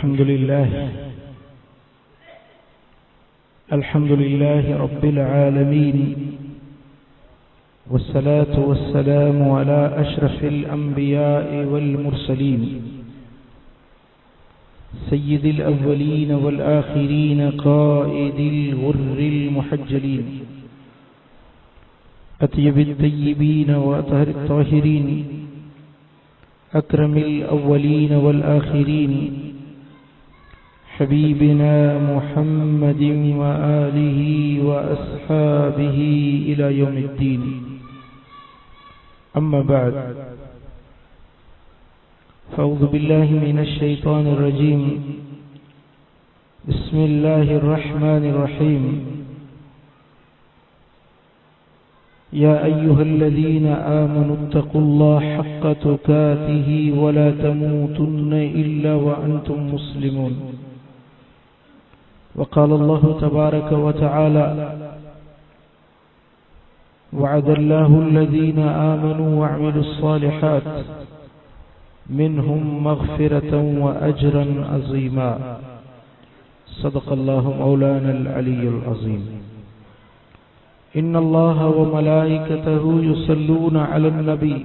الحمد لله رب العالمين، والصلاة والسلام على أشرف الأنبياء والمرسلين سيد الأولين والآخرين قائد الغر المحجلين أطيب الطيبين وأطهر الطاهرين أكرم الأولين والآخرين حبيبنا محمد وآله وأصحابه إلى يوم الدين. أما بعد، فأعوذ بالله من الشيطان الرجيم. بسم الله الرحمن الرحيم. يا أيها الذين آمنوا اتقوا الله حق تقاته ولا تموتن إلا وأنتم مسلمون. وقال الله تبارك وتعالى: وعد الله الذين آمنوا وعملوا الصالحات منهم مغفرة وأجرا عظيما. صدق الله مولانا العلي العظيم. إن الله وملائكته يصلون على النبي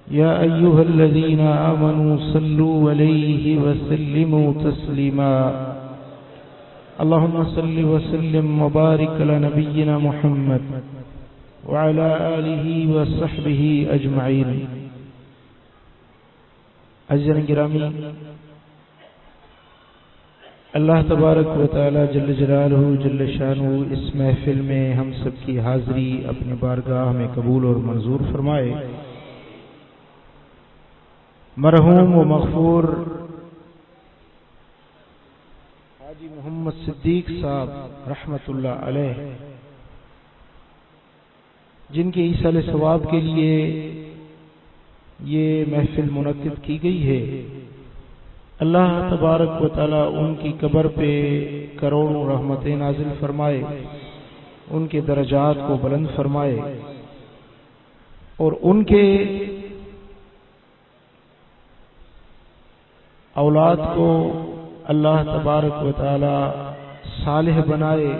يا أيها الذين آمنوا صلوا عليه وسلموا تسليما. اللهم صل وسلم وبارك على نبينا محمد وعلى آله وصحبه أجمعين. عزیزان گرامی، اللہ تبارک و تعالی جل جلالہ جل شانہ اس محفل میں ہم سب کی حاضری اپنی بارگاہ میں قبول اور منظور فرمائے. مرحوم و مغفور حاجی محمد صدیق صاحب رحمت اللہ علیہ، جن کے ایصال ثواب کے لیے یہ محفل منعقد کی گئی ہے، اللہ تبارک و تعالی ان کی قبر پہ کروڑوں رحمتیں نازل فرمائے، ان کے درجات کو بلند فرمائے، اور ان کے اولاد کو اللہ تبارک و تعالی صالح بنائے،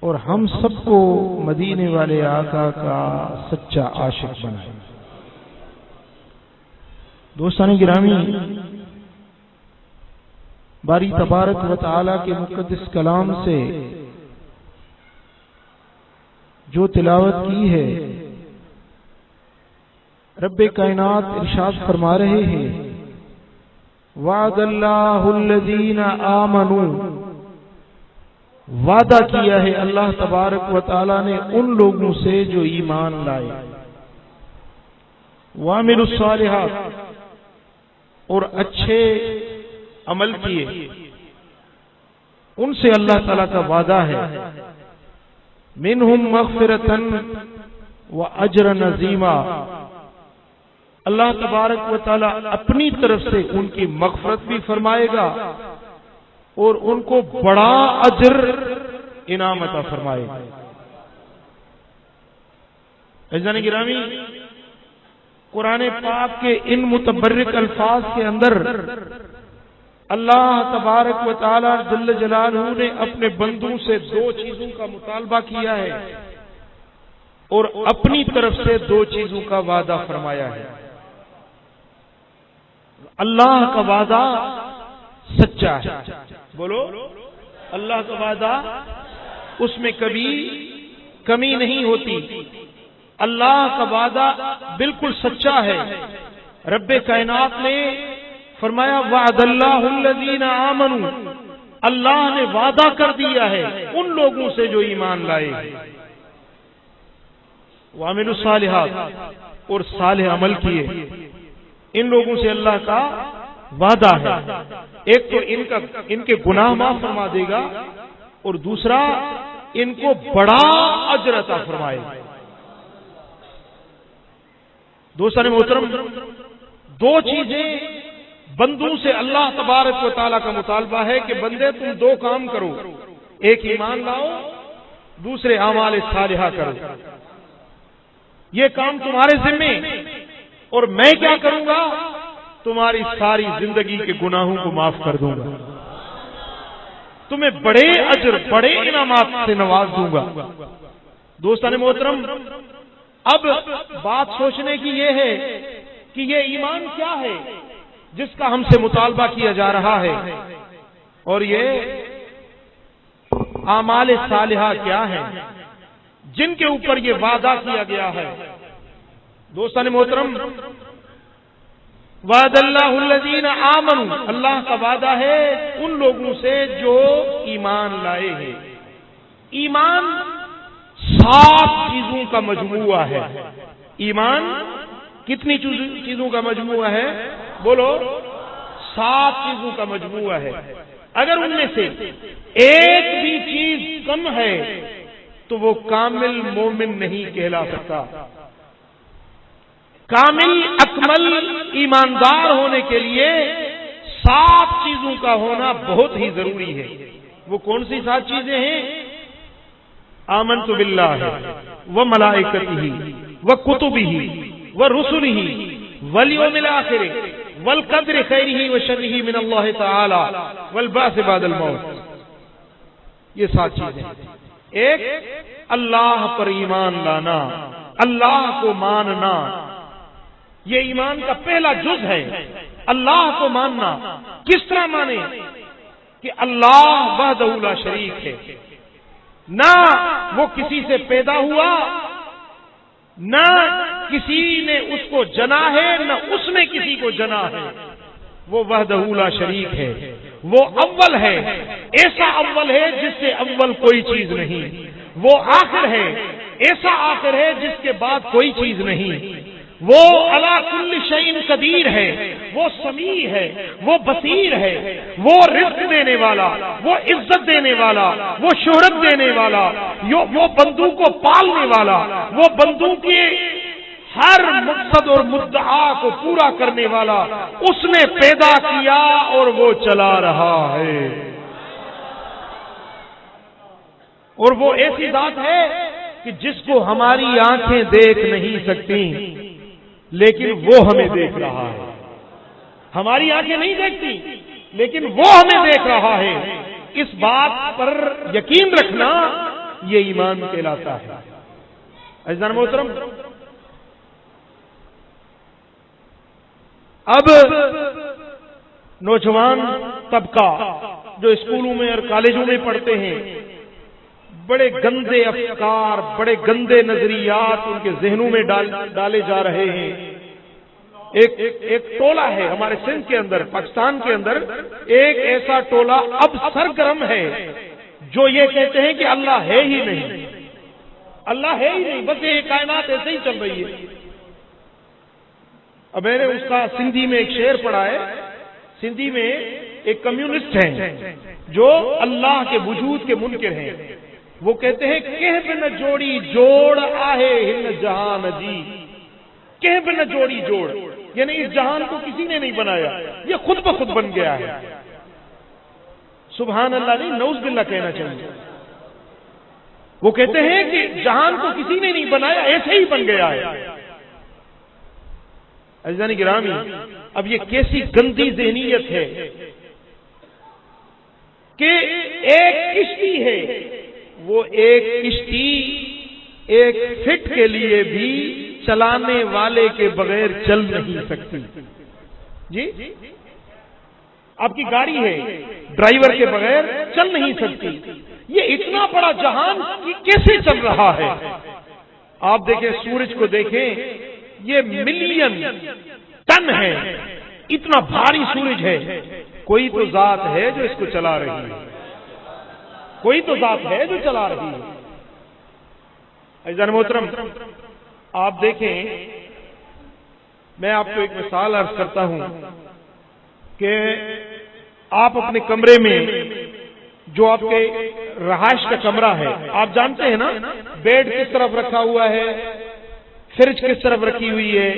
اور ہم سب کو مدینے والے آقا کا سچا عاشق بنائے. دوستان گرامی، باری تبارک و تعالی کے مقدس کلام سے جو تلاوت کی ہے، رب کائنات ارشاد فرما رہے ہیں: وعد اللہ الذین آمنوا، وعدہ کیا ہے اللہ تبارک و تعالی نے ان لوگوں سے جو ایمان لائے، وعملوا الصالحات، اور اچھے عمل کیے، ان سے اللہ تعالیٰ کا وعدہ ہے. منہم مغفرۃ واجرا عظیما، اللہ تبارک و تعالیٰ اپنی طرف سے ان کی مغفرت بھی فرمائے گا اور ان کو بڑا اجر انعام عطا فرمائے گا. عزیزان گرامی، قرآن پاک کے ان متبرک الفاظ کے اندر اللہ تبارک و تعالی جل جلالہ نے اپنے بندوں سے دو چیزوں کا مطالبہ کیا ہے اور اپنی طرف سے دو چیزوں کا وعدہ فرمایا ہے. اللہ کا وعدہ سچا ہے، بولو اللہ کا وعدہ، اس میں کبھی کمی نہیں ہوتی. اللہ کا وعدہ بالکل سچا ہے. رب کائنات نے فرمایا: وعد اللہ الذین آمنوا، اللہ نے وعدہ کر دیا ہے ان لوگوں سے جو ایمان لائے، وعملوا الصالحات، اور صالح عمل کیے، ان لوگوں سے اللہ کا وعدہ ہے. ایک تو ان کے گناہ معاف فرما دے گا، اور دوسرا ان کو بڑا اجر عطا فرمائے گا. دوستان محترم، دو چیزیں بندوں سے اللہ تبارک و تعالیٰ کا مطالبہ ہے کہ بندے تم دو کام کرو، ایک ایمان لاؤ، دوسرے اعمال صالحہ کرو. یہ کام تمہارے ذمے، اور میں کیا کروں گا؟ تمہاری ساری زندگی کے گناہوں کو معاف کر دوں گا، تمہیں بڑے اجر بڑے انعامات سے نواز دوں گا۔ دوستان محترم، اب بات سوچنے کی یہ ہے کہ یہ ایمان کیا ہے جس کا ہم سے مطالبہ کیا جا رہا ہے، اور یہ اعمال صالحہ کیا ہیں جن کے اوپر یہ وعدہ کیا گیا ہے۔ دوستان محترم، وعد اللہ الذین آمنوا، اللہ کا وعدہ ہے ان لوگوں سے جو ایمان لائے ہیں۔ ایمان 7 چیزوں کا مجموعہ ہے۔ ایمان کتنی چیزوں کا مجموعہ ہے؟ بولو، 7 چیزوں کا مجموعہ ہے۔ اگر ان میں سے ایک بھی چیز کم ہے تو وہ کامل مومن نہیں کہلا سکتا۔ کامل اکمل ایماندار ہونے کے لیے 7 چیزوں کا ہونا بہت ہی ضروری ہے۔ وہ کون سی 7 چیزیں ہیں؟ آمنت باللہ وملائکتہ وکتبہ ورسلہ والیوم الآخر والقدر خیرہ وشرہ من اللہ تعالی والبعث بعد الموت۔ یہ 7 چیزیں، ایک اللہ پر ایمان لانا، اللہ کو ماننا، یہ ایمان کا پہلا جز ہے۔ اللہ کو ماننا کس طرح مانے؟ کہ اللہ وحدہ لا شریک ہے، نہ وہ کسی سے پیدا ہوا، نہ کسی نے اس کو جنا ہے، نہ اس نے کسی کو جنا ہے۔ وہ وحدہ لا شریک ہے، وہ اول ہے، ایسا اول ہے جس سے اول کوئی چیز نہیں۔ وہ آخر ہے، ایسا آخر ہے جس کے بعد کوئی چیز نہیں۔ وہ علی کل شیء قدیر ہے، وہ سمیع ہے، وہ بصیر ہے، وہ رزق دینے والا، وہ عزت دینے والا، وہ شہرت دینے والا، وہ بندوں کو پالنے والا، وہ بندوں کے ہر مقصد اور مدعا کو پورا کرنے والا، اس نے پیدا کیا اور وہ چلا رہا ہے۔ اور وہ ایسی ذات ہے کہ جس کو ہماری آنکھیں دیکھ نہیں سکتی لیکن وہ ہمیں دیکھ رہا ہے۔ ہماری آنکھیں نہیں دیکھتی لیکن وہ ہمیں دیکھ رہا ہے۔ اس بات پر یقین رکھنا یہ ایمان کہلاتا ہے۔ عزیزان محترم، اب نوجوان طبقہ جو اسکولوں میں اور کالجوں میں پڑھتے ہیں، بڑے گندے افکار، بڑے گندے نظریات ان کے ذہنوں میں ڈالے جا رہے ہیں۔ ایک ٹولہ ہے ہمارے سندھ کے اندر، پاکستان کے اندر ایک ایسا ٹولہ اب سرگرم ہے جو یہ کہتے ہیں کہ اللہ ہے ہی نہیں، اللہ ہے ہی نہیں، بس یہ کائنات ایسے ہی چل رہی ہے۔ اب میں نے اس کا سندھی میں ایک شعر پڑھا ہے۔ سندھی میں ایک کمیونسٹ ہیں جو اللہ کے وجود کے منکر ہیں۔ وہ کہتے ہیں کہ بن جوڑی جوڑ آہے ہن جہان جی، کہ بن جوڑی جوڑ، یعنی اس جہان کو کسی نے نہیں بنایا، یہ خود بخود بن گیا ہے۔ سبحان اللہ نہیں، نعوذ باللہ کہنا چاہیے۔ وہ کہتے ہیں کہ جہان کو کسی نے نہیں بنایا، ایسے ہی بن گیا ہے۔ عزیزان گرامی، اب یہ کیسی گندی ذہنیت ہے کہ ایک کشتی ہے، وہ ایک کشتی ایک فٹ کے لیے بھی چلانے والے کے بغیر چل نہیں سکتی۔ جی، آپ کی گاڑی ہے، ڈرائیور کے بغیر چل نہیں سکتی۔ یہ اتنا بڑا جہان کیسے چل رہا ہے؟ آپ دیکھیں، سورج کو دیکھیں، یہ ملین ٹن ہے، اتنا بھاری سورج ہے۔ کوئی تو ذات ہے جو اس کو چلا رہی ہے، کوئی تو ذات ہے جو چلا رہی ہے۔ عزیزان محترم، آپ دیکھیں، میں آپ کو ایک مثال عرض کرتا ہوں کہ آپ اپنے کمرے میں، جو آپ کے رہائش کا کمرہ ہے، آپ جانتے ہیں نا، بیڈ کس طرف رکھا ہوا ہے، فریج کس طرف رکھی ہوئی ہے،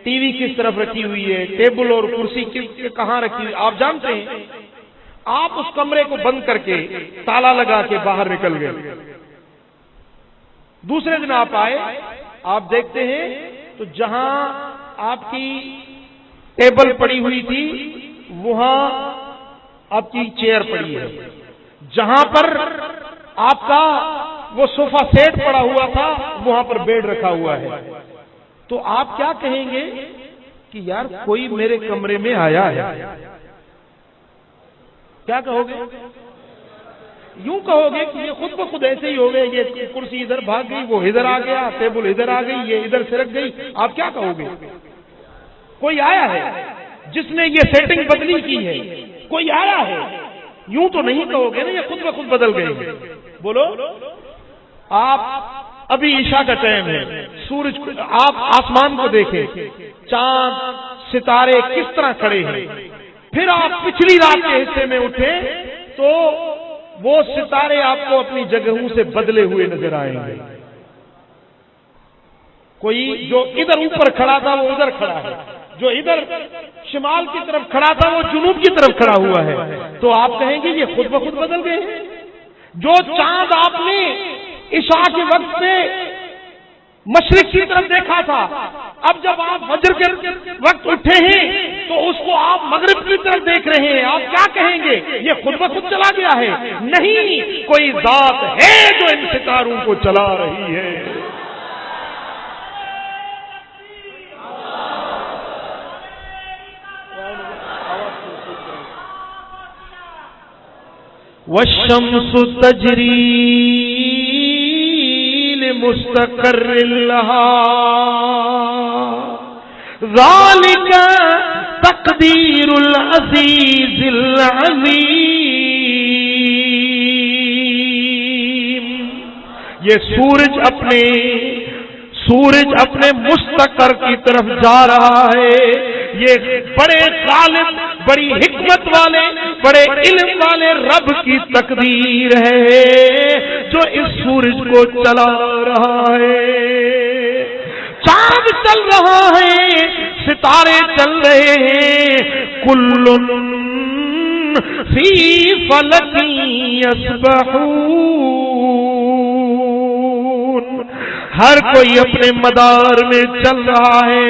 ٹی وی کس طرف رکھی ہوئی ہے، ٹیبل اور کرسی کہاں رکھی ہوئی، آپ جانتے ہیں۔ آپ اس کمرے کو بند کر کے تالا لگا کے باہر نکل گئے، دوسرے دن آپ آئے، آپ دیکھتے ہیں تو جہاں آپ کی ٹیبل پڑی ہوئی تھی وہاں آپ کی چیئر پڑی ہے، جہاں پر آپ کا وہ صوفہ سیٹ پڑا ہوا تھا وہاں پر بیڈ رکھا ہوا ہے، تو آپ کیا کہیں گے کہ یار کوئی میرے کمرے میں آیا ہے؟ کیا کہو گے؟ یوں کہو گے کہ یہ خود بخود ایسے ہی ہو گئے، یہ کرسی ادھر بھاگ گئی، وہ ادھر آ گیا، ٹیبل ادھر آ گئی، یہ ادھر سرک گئی، آپ کیا کہو گے؟ کوئی آیا ہے جس نے یہ سیٹنگ بدلی کی ہے، کوئی آیا ہے، یوں تو نہیں کہو گے نا یہ خود بخود بدل گئے۔ بولو، آپ ابھی عشاء کا ٹائم ہے، سورج آپ آسمان کو دیکھیں، چاند ستارے کس طرح کھڑے ہیں، پھر آپ پچھلی رات کے حصے میں اٹھے تو وہ ستارے آپ کو اپنی جگہوں سے بدلے ہوئے نظر آئیں گے۔ کوئی جو ادھر اوپر کھڑا تھا وہ ادھر کھڑا ہے، جو ادھر شمال کی طرف کھڑا تھا وہ جنوب کی طرف کھڑا ہوا ہے، تو آپ کہیں گے یہ خود بخود بدل گئے ہیں۔ جو چاند آپ نے عشاء کے وقت میں مشرق کی طرف دیکھا تھا، اب جب آپ فجر کے وقت اٹھے ہیں تو اس کو آپ مغرب کی طرف دیکھ رہے ہیں، آپ کیا کہیں گے؟ یہ خود بخود چلا گیا ہے؟ نہیں، کوئی ذات ہے جو ان ستاروں کو چلا رہی ہے۔ والشمس تجری لمستقر لها ذلك تقدیر العزیز العلیم۔ یہ سورج اپنے مستقر کی طرف جا رہا ہے، یہ بڑے غالب، بڑی حکمت والے، بڑے علم والے رب کی تقدیر ہے جو اس سورج کو چلا رہا ہے۔ چاند چل رہا ہے، ستارے چل رہے ہیں، کل فی فلک یسبحون، ہر کوئی اپنے مدار میں چل رہا ہے،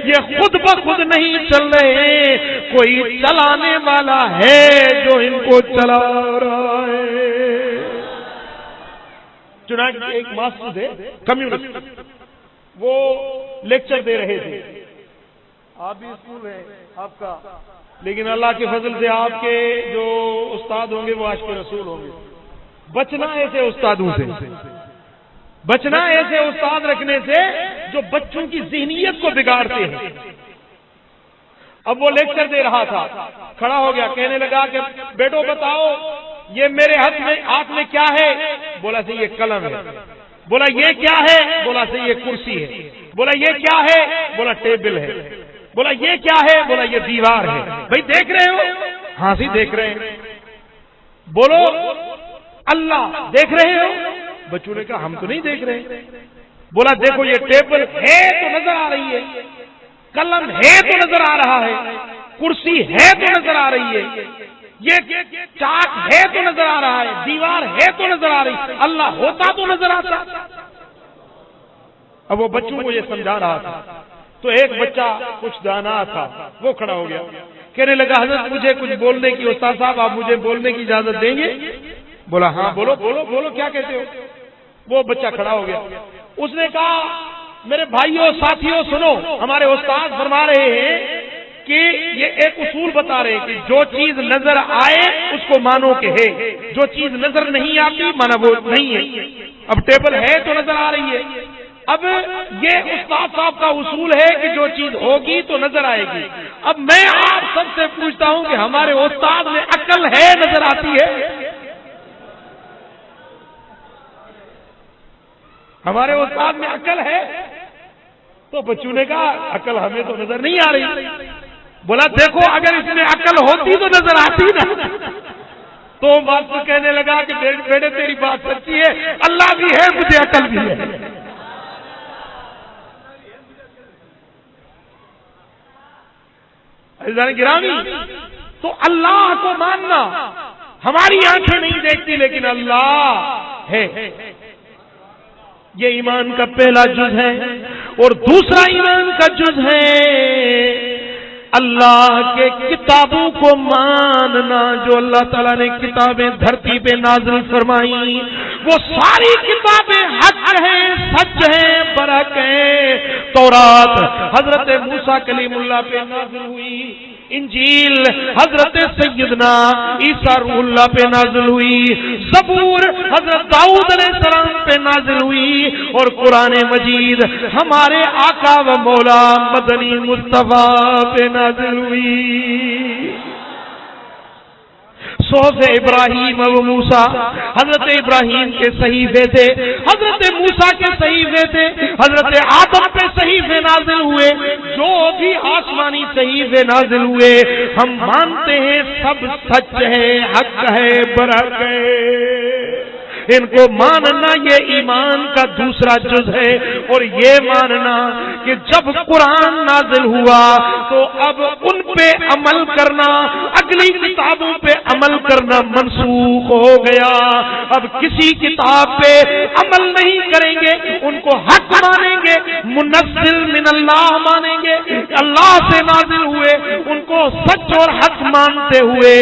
یہ خود بخود نہیں چل رہے، کوئی چلانے والا ہے جو ان کو چلا رہا ہے۔ چنانچہ ایک ماسٹر تھے کمیونسٹ، وہ لیکچر دے رہے تھے، آپ بھی اسکول ہے آپ کا، لیکن اللہ کے فضل سے آپ کے جو استاد ہوں گے وہ عاشق رسول ہوں گے۔ بچنا ایسے استادوں سے، بچنا ایسے استاد رکھنے سے جو بچوں کی ذہنیت کو بگاڑتے ہیں۔ اب وہ لیکچر دے رہا تھا، کھڑا ہو گیا، کہنے لگا کہ بیٹو بتاؤ یہ میرے ہاتھ میں کیا ہے؟ بولا سے یہ قلم ہے۔ بولا یہ کیا ہے؟ بولا سے یہ کرسی ہے۔ بولا یہ کیا ہے؟ بولا ٹیبل ہے۔ بولا یہ کیا ہے؟ بولا یہ دیوار ہے۔ بھائی دیکھ رہے ہو؟ ہاں سی دیکھ رہے ہیں۔ بولو اللہ دیکھ رہے ہو؟ بچوں نے کہا ہم تو نہیں دیکھ رہے۔ بولا دیکھو یہ ٹیبل ہے تو نظر آ رہی ہے، قلم ہے تو نظر آ رہا ہے، کرسی ہے تو نظر آ رہی ہے، یہ چاک ہے تو نظر آ رہا ہے، دیوار ہے تو نظر آ رہی ہے، اللہ ہوتا تو نظر آتا۔ اب وہ بچوں کو یہ سمجھا رہا تھا تو ایک بچہ کچھ دانا تھا، وہ کھڑا ہو گیا، کہنے لگا حضرت مجھے کچھ بولنے کی، استاد صاحب آپ مجھے بولنے کی اجازت دیں گے؟ بولا ہاں بولو بولو بولو، کیا کہتے ہو؟ وہ بچہ کھڑا ہو گیا، اس نے کہا میرے بھائیوں ساتھیوں سنو، ہمارے استاد فرما رہے ہیں کہ یہ ایک اصول بتا رہے ہیں کہ جو چیز نظر آئے اس کو مانو کہ ہے، جو چیز نظر نہیں آتی مانا وہ نہیں ہے۔ اب ٹیبل ہے تو نظر آ رہی ہے، اب یہ استاد صاحب کا اصول ہے کہ جو چیز ہوگی تو نظر آئے گی۔ اب میں آپ سب سے پوچھتا ہوں کہ ہمارے استاد میں عقل ہے نظر آتی ہے؟ ہمارے استاد میں عقل ہے؟ تو بچوں نے کہا عقل ہمیں تو نظر نہیں آ رہی۔ بولا دیکھو اگر اس میں عقل ہوتی تو نظر آتی نا۔ تو بات کہنے لگا کہ بیٹے تیری بات سچی ہے، اللہ بھی ہے مجھے عقل بھی ہے۔ عزیزان گرامی، تو اللہ کو ماننا، ہماری آنکھیں نہیں دیکھتی لیکن اللہ ہے، یہ ایمان کا پہلا جز ہے۔ اور دوسرا ایمان کا جز ہے اللہ کے کتابوں کو ماننا، جو اللہ تعالیٰ نے کتابیں دھرتی پہ نازل فرمائی وہ ساری کتابیں حق ہیں، سچ ہیں، برحق ہیں۔ تورات حضرت موسیٰ کلیم اللہ پہ نازل ہوئی، انجیل حضرت سیدنا عیسیٰ روح اللہ پہ نازل ہوئی، زبور حضرت داؤد علیہ السلام پہ نازل ہوئی، اور قرآن مجید ہمارے آقا و مولا مدنی مصطفیٰ پہ نازل ہوئی۔ صحف ابراہیم و موسیٰ، حضرت ابراہیم کے صحیفے تھے، حضرت موسیٰ کے صحیفے تھے، حضرت آدم پہ صحیفے نازل ہوئے، جو بھی آسمانی صحیفے نازل ہوئے ہم مانتے ہیں سب سچ ہے، حق ہے، برحق ہے۔ ان کو ماننا یہ ایمان کا دوسرا جز ہے، اور یہ ماننا کہ جب قرآن نازل ہوا تو اب ان پہ عمل کرنا، اگلی کتابوں پہ عمل کرنا منسوخ ہو گیا۔ اب کسی کتاب پہ عمل نہیں کریں گے، ان کو حق مانیں گے، منزل من اللہ مانیں گے، اللہ سے نازل ہوئے، ان کو سچ اور حق مانتے ہوئے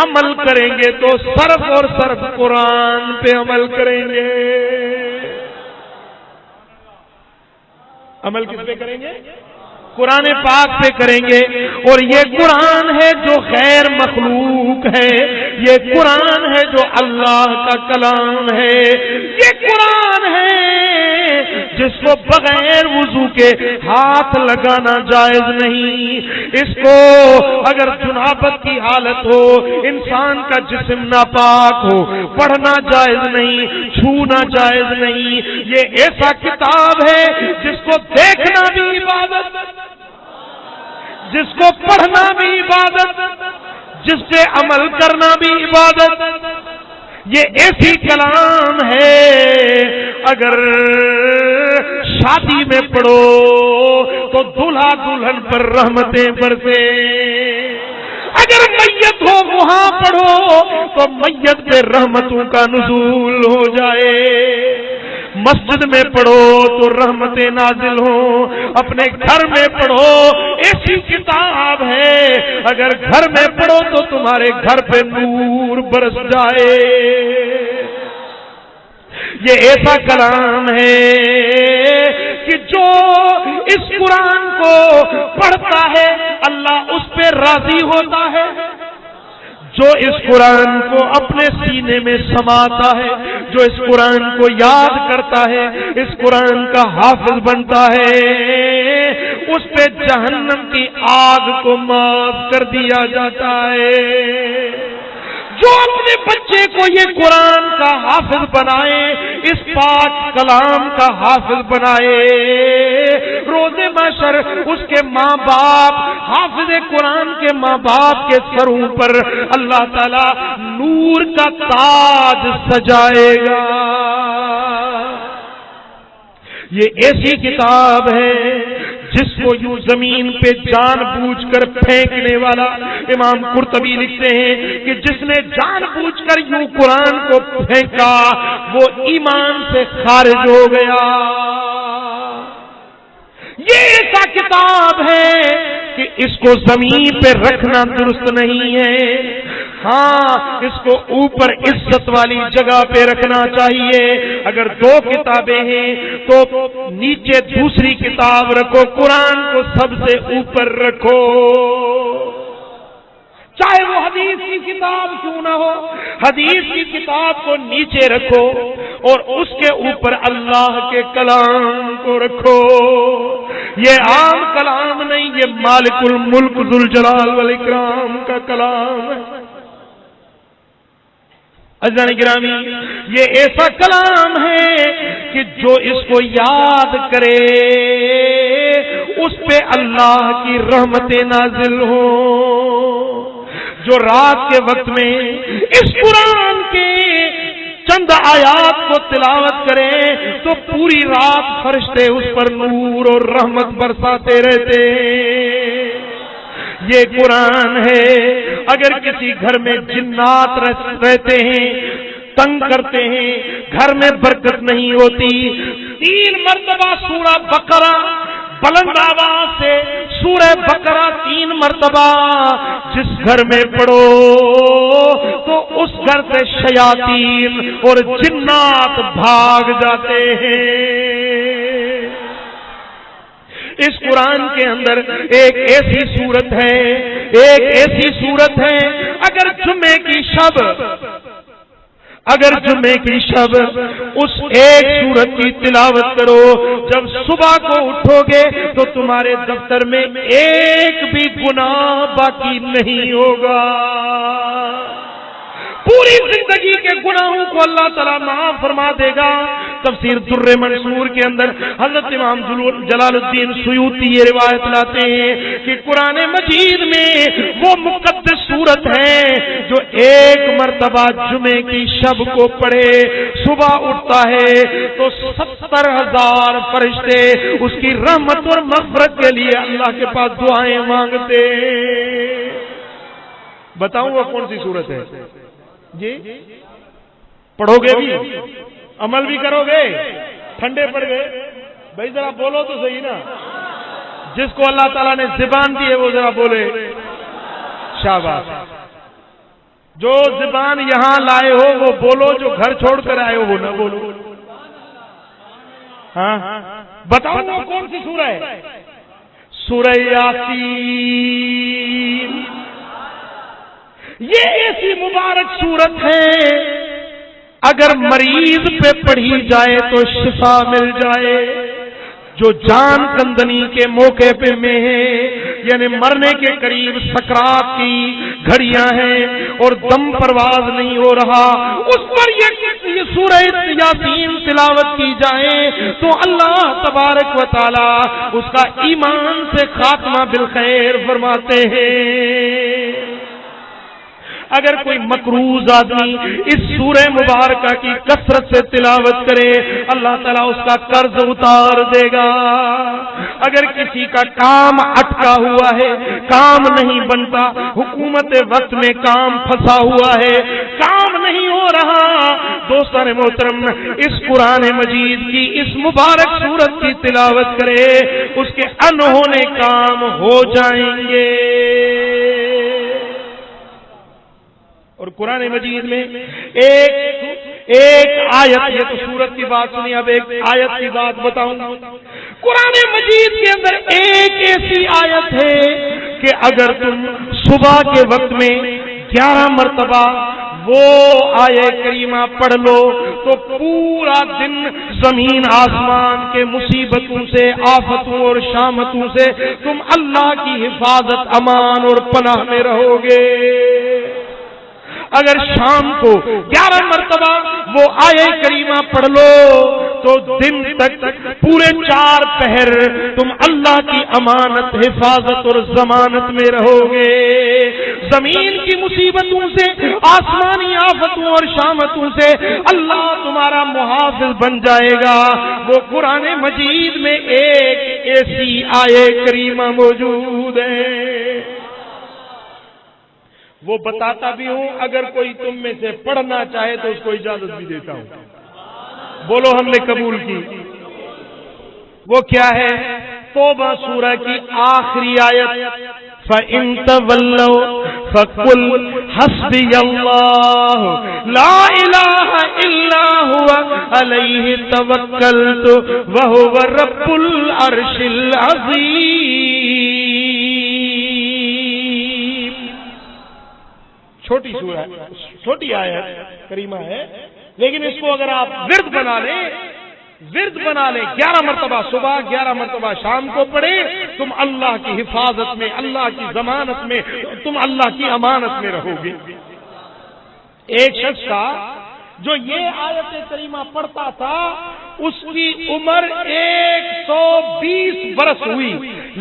عمل کریں گے تو صرف اور صرف قرآن پہ عمل کریں گے۔ عمل کس پہ کریں گے؟ قرآن پاک پہ کریں گے، اور یہ قرآن ہے جو غیر مخلوق ہے، یہ قرآن ہے جو اللہ کا کلام ہے، یہ قرآن ہے جس کو بغیر وضو کے ہاتھ لگانا جائز نہیں، اس کو اگر جنابت کی حالت ہو، انسان کا جسم ناپاک ہو، پڑھنا جائز نہیں، چھونا جائز نہیں۔ یہ ایسا کتاب ہے جس کو دیکھنا بھی عبادت، جس کو پڑھنا بھی عبادت، جس پہ عمل کرنا بھی عبادت۔ یہ ایسی کلام ہے اگر شادی میں پڑھو تو دلہا دلہن پر رحمتیں برسے، اگر میت ہو وہاں پڑھو تو میت پہ رحمتوں کا نزول ہو جائے، مسجد میں پڑھو تو رحمتیں نازل ہوں، اپنے گھر میں پڑھو ایسی کتاب ہے اگر گھر میں پڑھو تو تمہارے گھر پہ نور برس جائے۔ یہ ایسا کلام ہے کہ جو اس قرآن کو پڑھتا ہے اللہ اس پہ راضی ہوتا ہے، جو اس قرآن کو اپنے سینے میں سماتا ہے، جو اس قرآن کو یاد کرتا ہے، اس قرآن کا حافظ بنتا ہے، اس پہ جہنم کی آگ کو معاف کر دیا جاتا ہے۔ جو اپنے بچے کو یہ قرآن کا حافظ بنائے، اس پاک کلام کا حافظ بنائے، روز محشر اس کے ماں باپ، حافظ قرآن کے ماں باپ کے سروں پر اللہ تعالی نور کا تاج سجائے گا۔ یہ ایسی کتاب ہے جس کو یوں زمین پہ جان بوجھ کر پھینکنے والا، امام قرطبی لکھتے ہیں کہ جس نے جان بوجھ کر یوں قرآن کو پھینکا وہ ایمان سے خارج ہو گیا۔ یہ ایسا کتاب ہے کہ اس کو زمین پہ رکھنا درست نہیں ہے، ہاں اس کو اوپر عزت والی جگہ پہ رکھنا چاہیے۔ اگر دو کتابیں ہیں تو نیچے دوسری کتاب رکھو، قرآن کو سب سے اوپر رکھو، چاہے وہ حدیث کی کتاب کیوں نہ ہو، حدیث کی کتاب کو نیچے رکھو اور اس کے اوپر اللہ کے کلام کو رکھو۔ یہ عام کلام نہیں، یہ مالک الملک ذوالجلال والاکرام کا کلام ہے۔ عزیزان گرامی، یہ ایسا کلام ہے کہ جو اس کو یاد کرے اس پہ اللہ کی رحمتیں نازل ہوں۔ جو رات کے وقت میں اس قرآن کے چند آیات کو تلاوت کرے تو پوری رات فرشتے اس پر نور اور رحمت برساتے رہتے ہیں۔ یہ قرآن ہے، اگر کسی گھر میں جنات رہتے ہیں، تنگ کرتے ہیں، گھر میں برکت نہیں ہوتی، 3 مرتبہ سورہ بقرہ بلند آواز سے سورہ بقرہ 3 مرتبہ جس گھر میں پڑھو تو اس گھر سے شیاطین اور جنات بھاگ جاتے ہیں۔ اس قرآن کے اندر ایک ایسی صورت ہے اگر جمعے کی شب اس ایک سورت کی تلاوت کرو، جب صبح کو اٹھو گے تو تمہارے دفتر میں ایک بھی گناہ باقی نہیں ہوگا، پوری زندگی کے گناہوں کو اللہ تعالیٰ معاف فرما دے گا۔ تفسیر در منصور کے اندر حضرت امام جلال الدین سیوطی یہ روایت لاتے ہیں کہ قرآن مجید میں وہ مقدس سورت ہے جو ایک مرتبہ جمعے کی شب کو پڑھے، صبح اٹھتا ہے تو 70,000 فرشتے اس کی رحمت اور مغفرت کے لیے اللہ کے پاس دعائیں مانگتے ہیں۔ بتاؤں وہ کون سی سورت ہے؟ جی پڑھو گے بھی، عمل بھی کرو گے، ٹھنڈے پڑ گئے بھائی ذرا بولو تو صحیح نا۔ جس کو اللہ تعالیٰ نے زبان دی ہے وہ ذرا بولے شاباش۔ جو زبان یہاں لائے ہو وہ بولو، جو گھر چھوڑ کر آئے ہو وہ نہ بولو۔ ہاں بتاؤ وہ کون سی سورہ ہے؟ سورہ یاسین۔ یہ ایسی مبارک صورت ہے اگر مریض پہ پڑھی جائے تو شفا مل جائے، جو جان کندنی کے موقع پہ میں ہے، یعنی مرنے کے قریب سکرات کی گھڑیاں ہیں اور دم پرواز نہیں ہو رہا، اس پر یہ سورہ یاسین تلاوت کی جائے تو اللہ تبارک و تعالی اس کا ایمان سے خاتمہ بالخیر فرماتے ہیں۔ اگر کوئی مقروض آدمی اس سورہ مبارکہ کی کثرت سے تلاوت کرے اللہ تعالیٰ اس کا قرض اتار دے گا۔ اگر کسی کا کام اٹکا ہوا ہے، کام نہیں بنتا، حکومت وقت میں کام پھنسا ہوا ہے، کام نہیں ہو رہا، دوستان محترم اس قرآن مجید کی اس مبارک سورت کی تلاوت کرے اس کے انہونے کام ہو جائیں گے۔ اور قرآن مجید میں ایک آیت، یہ تو سورت کی بات سنی، اب ایک آیت کی بات بتاؤں۔ قرآن مجید کے اندر ایک ایسی آیت ہے کہ اگر تم صبح کے وقت میں 11 مرتبہ وہ آیت کریمہ پڑھ لو تو پورا دن زمین آسمان کے مصیبتوں سے، آفتوں اور شامتوں سے تم اللہ کی حفاظت، امان اور پناہ میں رہو گے۔ اگر شام کو 11 مرتبہ وہ آیت کریمہ پڑھ لو تو دن تک پورے 4 پہر تم اللہ کی امانت، حفاظت اور ضمانت میں رہو گے۔ زمین کی مصیبتوں سے، آسمانی آفتوں اور شامتوں سے اللہ تمہارا محافظ بن جائے گا۔ وہ قرآن مجید میں ایک ایسی آیت کریمہ موجود ہے، وہ بتاتا بھی ہوں، اگر کوئی تم میں سے پڑھنا چاہے تو اس کو اجازت بھی دیتا ہوں۔ بولو ہم نے قبول کی۔ وہ کیا ہے؟ توبہ سورہ کی آخری آیت، فَإِن تَوَلَّوْا فَقُلْ حَسْبِيَ اللَّهُ لَا إِلَٰهَ إِلَّا هُوَ عَلَيْهِ تَوَكَّلْتُ وَهُوَ رَبُّ الْعَرْشِ الْعَظِيمِ۔ چھوٹی سورہ ہے، چھوٹی آیت کریمہ ہے، لیکن اس کو اگر آپ ورد بنا لیں 11 مرتبہ صبح، 11 مرتبہ شام کو پڑھے، تم اللہ کی حفاظت میں، اللہ کی ضمانت میں، تم اللہ کی امانت میں رہو گے۔ ایک شخص تھا جو یہ آیت کریمہ پڑھتا تھا، اس کی عمر 120 برس ہوئی،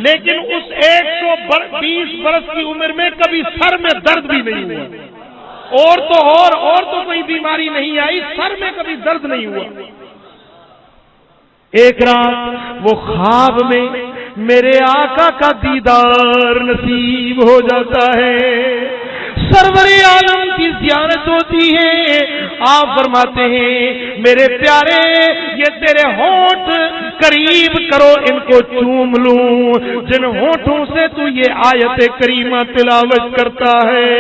لیکن اس 120 برس کی عمر میں کبھی سر میں درد بھی نہیں ہوا، اور تو کوئی بیماری نہیں آئی، سر میں کبھی درد نہیں ہوا۔ ایک رات وہ خواب میں میرے آقا کا دیدار نصیب ہو جاتا ہے، سرور عالم کی زیارت ہوتی ہے۔ آپ فرماتے ہیں میرے پیارے یہ تیرے ہونٹ قریب کرو ان کو چوم لوں جن ہونٹوں سے تو یہ آیت کریمہ تلاوت کرتا ہے۔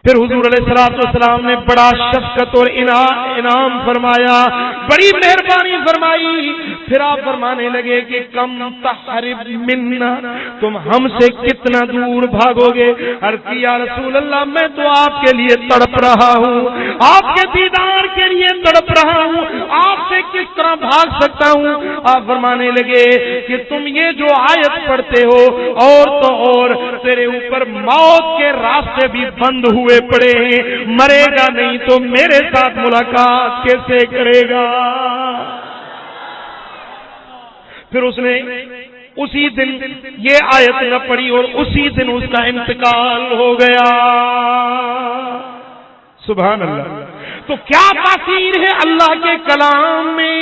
پھر حضور علیہ الصلوۃ والسلام نے بڑا شفقت اور انعام فرمایا، بڑی مہربانی فرمائی۔ پھر آپ فرمانے لگے کہ کم تحرب منا، تم ہم سے کتنا دور بھاگو گے؟ عرض کی یا رسول اللہ میں تو آپ کے لیے تڑپ رہا ہوں، آپ کے دیدار کے لیے تڑپ رہا ہوں، آپ سے کس طرح بھاگ سکتا ہوں؟ آپ فرمانے لگے کہ تم یہ جو آیت پڑھتے ہو اور تو اور تیرے اوپر موت کے راستے بھی بند ہوئے پڑے ہیں، مرے گا نہیں تو میرے ساتھ ملاقات کیسے کرے گا؟ پھر اس نے اسی دن یہ آیت نہ پڑھی اور اسی دن اس کا انتقال ہو گیا۔ سبحان اللہ۔ تو کیا تاثیر ہے اللہ کے کلام میں،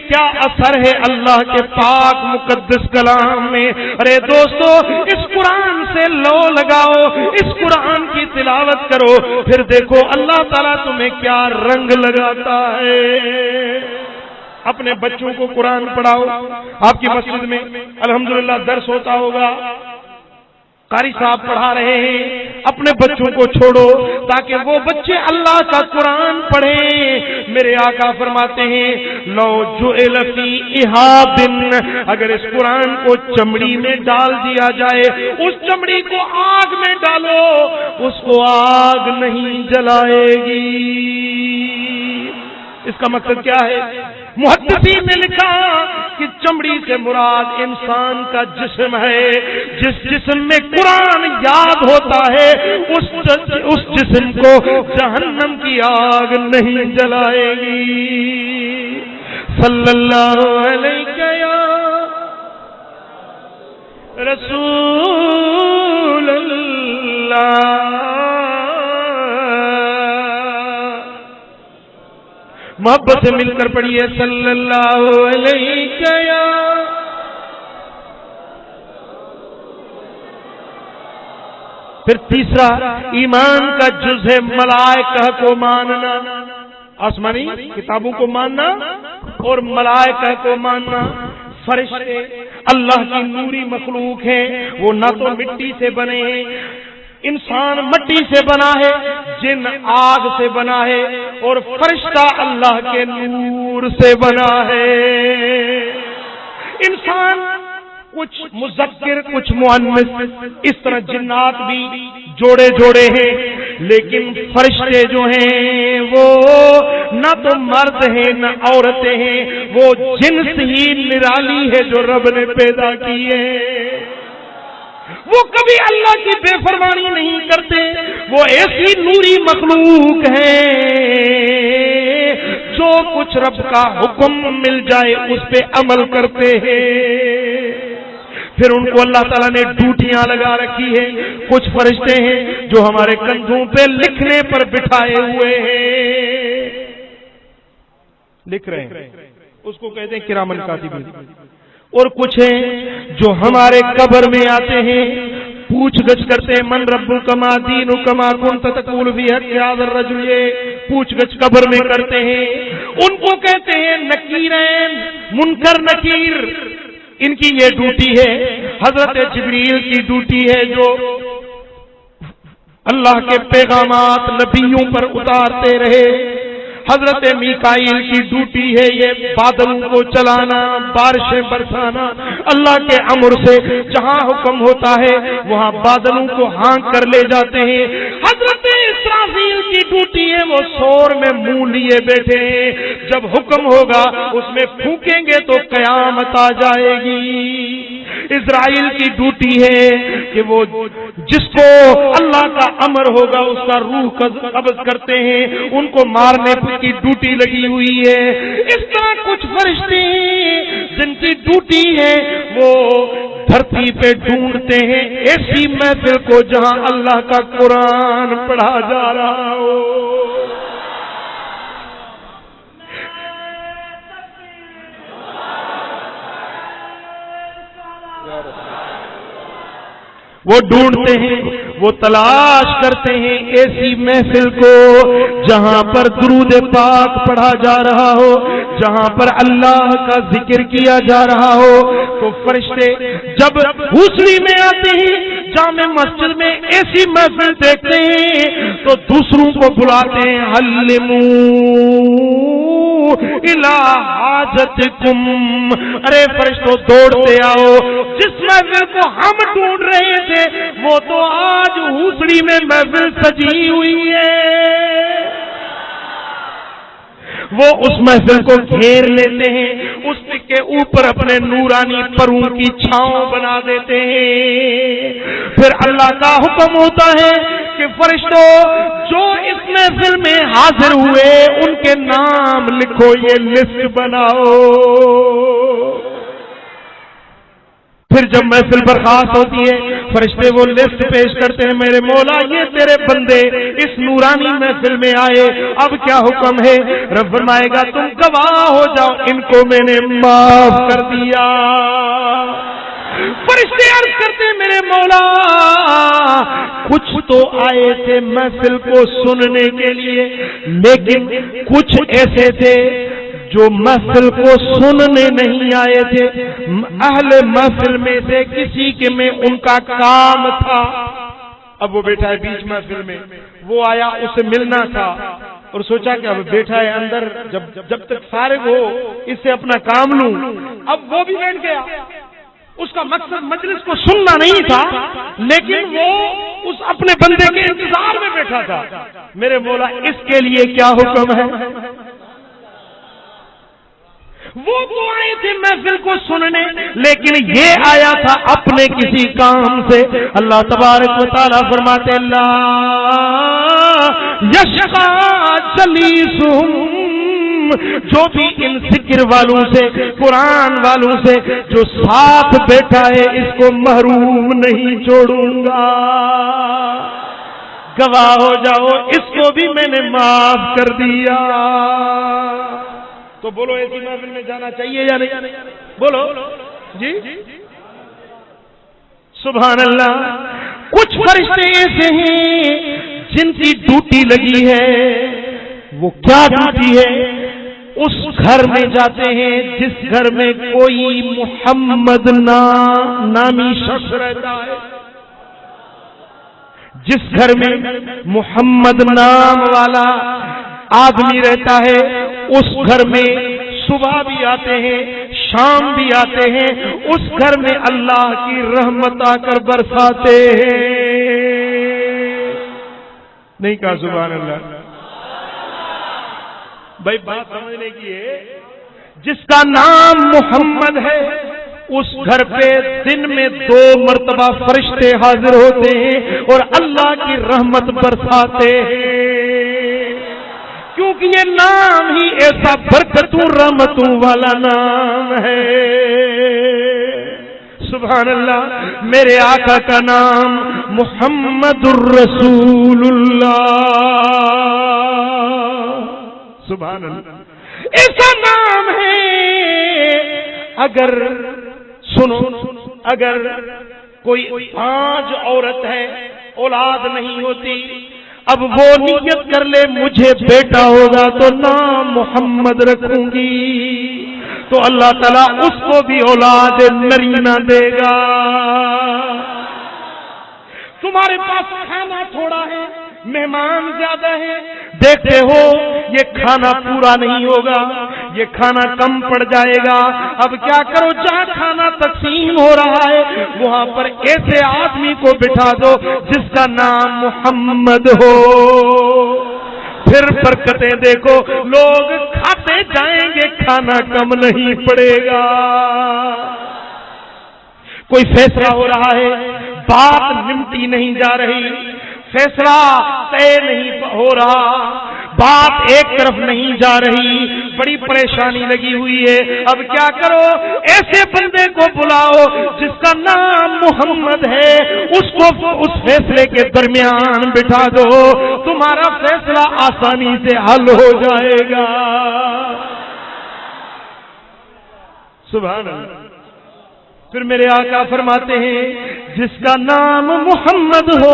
کیا اثر ہے اللہ کے پاک مقدس کلام میں۔ ارے دوستو اس قرآن سے لو لگاؤ، اس قرآن کی تلاوت کرو، پھر دیکھو اللہ تعالیٰ تمہیں کیا رنگ لگاتا ہے۔ اپنے بچوں کو قرآن پڑھاؤ، آپ کی مسجد میں الحمدللہ درس ہوتا ہوگا، قاری صاحب پڑھا رہے ہیں، اپنے بچوں کو چھوڑو تاکہ وہ بچے اللہ کا قرآن پڑھیں۔ میرے آقا فرماتے ہیں لو جعل فی احاب، اگر اس قرآن کو چمڑی میں ڈال دیا جائے، اس چمڑی کو آگ میں ڈالو، اس کو آگ نہیں جلائے گی۔ اس کا مقصد کیا ہے؟ محدثین نے لکھا کہ چمڑی سے مراد انسان کا جسم ہے، جس جسم میں قرآن یاد ہوتا ہے اس جسم کو جہنم کی آگ نہیں جلائے گی۔ صلی اللہ علیہ یا رسول اللہ، محبت سے مل کر پڑھیے صلی اللہ علیہ یا۔ پھر تیسرا ایمان کا جز ہے ملائکہ کو ماننا، آسمانی کتابوں کو ماننا اور ملائکہ کو ماننا۔ فرشتے اللہ کی نوری مخلوق ہیں، وہ نہ تو مٹی سے بنے ہیں، انسان مٹی سے بنا ہے، جن آگ سے بنا ہے، اور فرشتہ اللہ کے نور سے بنا ہے۔ انسان کچھ مذکر کچھ مؤنث، اس طرح جنات بھی جوڑے جوڑے ہیں، لیکن فرشتے جو ہیں وہ نہ تو مرد ہیں نہ عورتیں ہیں، وہ جنس ہی نرالی ہے جو رب نے پیدا کی ہے۔ وہ کبھی اللہ کی بے فرمانی نہیں کرتے، وہ ایسی نوری مخلوق ہے جو کچھ رب کا حکم مل جائے اس پہ عمل کرتے ہیں۔ پھر ان کو اللہ تعالیٰ نے ڈیوٹیاں لگا رکھی ہے۔ کچھ فرشتے ہیں جو ہمارے کندھوں پہ لکھنے پر بٹھائے ہوئے ہیں، لکھ رہے ہیں، اس کو کہتے ہیں کرامن کاتبین۔ اور کچھ ہیں جو ہمارے قبر میں آتے ہیں، پوچھ گچھ کرتے ہیں، من ربک ما دینک ما کنت تقول فی حق ھذا الرجل، پوچھ گچھ قبر میں کرتے ہیں۔ ان کو کہتے ہیں نکیرین، منکر نکیر، ان کی یہ ڈیوٹی ہے۔ حضرت جبریل کی ڈیوٹی ہے جو اللہ کے پیغامات نبیوں پر اتارتے رہے۔ حضرت میکائیل کی ڈیوٹی ہے یہ بادلوں کو چلانا، بارشیں برسانا، اللہ کے امر سے جہاں حکم ہوتا ہے وہاں بادلوں کو ہانک کر لے جاتے ہیں۔ حضرت اسرافیل کی ڈیوٹی ہے وہ سور میں منہ لیے بیٹھے ہیں، جب حکم ہوگا اس میں پھونکیں گے تو قیامت آ جائے گی۔ اسرائیل کی ڈیوٹی ہے کہ وہ جس کو اللہ کا امر ہوگا اس کا روح قبض کرتے ہیں، ان کو مارنے کی ڈیوٹی لگی ہوئی ہے۔ اس طرح کچھ فرشتے ہیں جن کی ڈیوٹی ہے وہ دھرتی پہ ڈھونڈتے ہیں ایسی محفل کو جہاں اللہ کا قرآن پڑھا جا رہا ہو۔ وہ ڈھونڈتے ہیں، وہ تلاش کرتے ہیں ایسی محفل کو جہاں پر درود پاک پڑھا جا رہا ہو، جہاں پر اللہ کا ذکر کیا جا رہا ہو۔ تو فرشتے جب حوصلی میں آتے ہیں، جامع مسجد میں ایسی محفل دیکھتے ہیں تو دوسروں کو بلاتے ہیں، حلمو الہ حاجتکم، ارے فرشتوں دوڑتے آؤ، جس محفل کو ہم ڈھونڈ رہے تھے وہ تو آج حوصلی میں محفل سجی ہوئی ہے۔ وہ اس محفل کو گھیر لیتے ہیں، اس کے اوپر اپنے نورانی پروں کی چھاؤں بنا دیتے ہیں۔ پھر اللہ کا حکم ہوتا ہے کہ فرشتوں جو اس محفل میں حاضر ہوئے ان کے نام لکھو، یہ لسٹ بناؤ۔ پھر جب محفل برخاست ہوتی ہے، فرشتے وہ لسٹ پیش کرتے ہیں، میرے مولا یہ تیرے بندے اس نورانی محفل میں آئے، اب کیا حکم ہے؟ رب فرمائے گا تم گواہ ہو جاؤ، ان کو میں نے معاف کر دیا۔ فرشتے عرض کرتے ہیں، میرے مولا کچھ تو آئے تھے محفل کو سننے کے لیے، لیکن کچھ ایسے تھے جو محفل کو سننے نہیں آئے تھے، اہل محفل میں سے کسی کے میں ان کا کام تھا۔ اب وہ بیٹھا ہے بیچ محفل میں، وہ آیا، اسے ملنا تھا اور سوچا کہ اب بیٹھا ہے اندر، جب تک فارغ ہو اس سے اپنا کام لوں۔ اب وہ بھی بیٹھ گیا، اس کا مقصد مجلس کو سننا نہیں تھا، لیکن وہ اس اپنے بندے کے انتظار میں بیٹھا تھا۔ میرے مولا اس کے لیے کیا حکم ہے؟ وہ تو آئے تھے محفل کو سننے، لیکن یہ آیا تھا اپنے کسی کام سے۔ اللہ تبارک و تعالیٰ فرماتے اللہ یشقا جلیسہم، جو بھی ان ذکر والوں سے، قرآن والوں سے جو ساتھ بیٹھا ہے اس کو محروم نہیں چھوڑوں گا۔ گواہ ہو جاؤ، اس کو بھی میں نے معاف کر دیا۔ تو بولو ایسی محفل میں جانا چاہیے یا نہیں؟ بولو جی، سبحان اللہ۔ کچھ فرشتے ایسے ہیں جن کی ڈیوٹی لگی ہے، وہ کیا ڈیوٹی ہے؟ اس گھر میں جاتے ہیں جس گھر میں کوئی محمد نامی شخص رہتا ہے، جس گھر میں محمد نام والا آدمی رہتا ہے، اس گھر میں صبح بھی آتے ہیں، شام بھی آتے ہیں، اس گھر میں اللہ کی رحمت آ کر برساتے ہیں۔ نہیں کہا سبحان اللہ؟ بھائی بات سمجھنے کی ہے، جس کا نام محمد ہے اس گھر پہ دن میں 2 مرتبہ فرشتے حاضر ہوتے ہیں اور اللہ کی رحمت برساتے ہیں، کیونکہ یہ نام ہی ایسا برکتوں رحمتوں والا نام ہے۔ سبحان اللہ۔ میرے آقا کا نام محمد الرسول اللہ، سبحان اللہ، ایسا نام ہے۔ اگر سنو، اگر کوئی 5 عورت ہے، اولاد نہیں ہوتی، اب وہ نیت کر لے مجھے بیٹا ہوگا تو نام محمد رکھوں گی، تو اللہ تعالیٰ اس کو بھی اولاد نرینہ دے گا۔ تمہارے پاس کھانا تھوڑا ہے، مہمان زیادہ ہیں، دیکھتے ہو یہ کھانا پورا نہیں ہوگا، یہ کھانا کم پڑ جائے گا، اب کیا کرو؟ جہاں کھانا تقسیم ہو رہا ہے وہاں پر ایسے آدمی کو بٹھا دو جس کا نام محمد ہو، پھر برکتیں دیکھو، لوگ کھاتے جائیں گے، کھانا کم نہیں پڑے گا۔ کوئی فیصلہ ہو رہا ہے، بات نمٹی نہیں جا رہی، فیصلہ طے نہیں ہو رہا، بات ایک طرف نہیں جا رہی، بڑی پریشانی لگی ہوئی ہے، اب کیا کرو؟ ایسے بندے کو بلاؤ جس کا نام محمد ہے، اس کو اس فیصلے کے درمیان بٹھا دو، تمہارا فیصلہ آسانی سے حل ہو جائے گا۔ سبحان اللہ۔ پھر میرے آقا فرماتے ہیں جس کا نام محمد ہو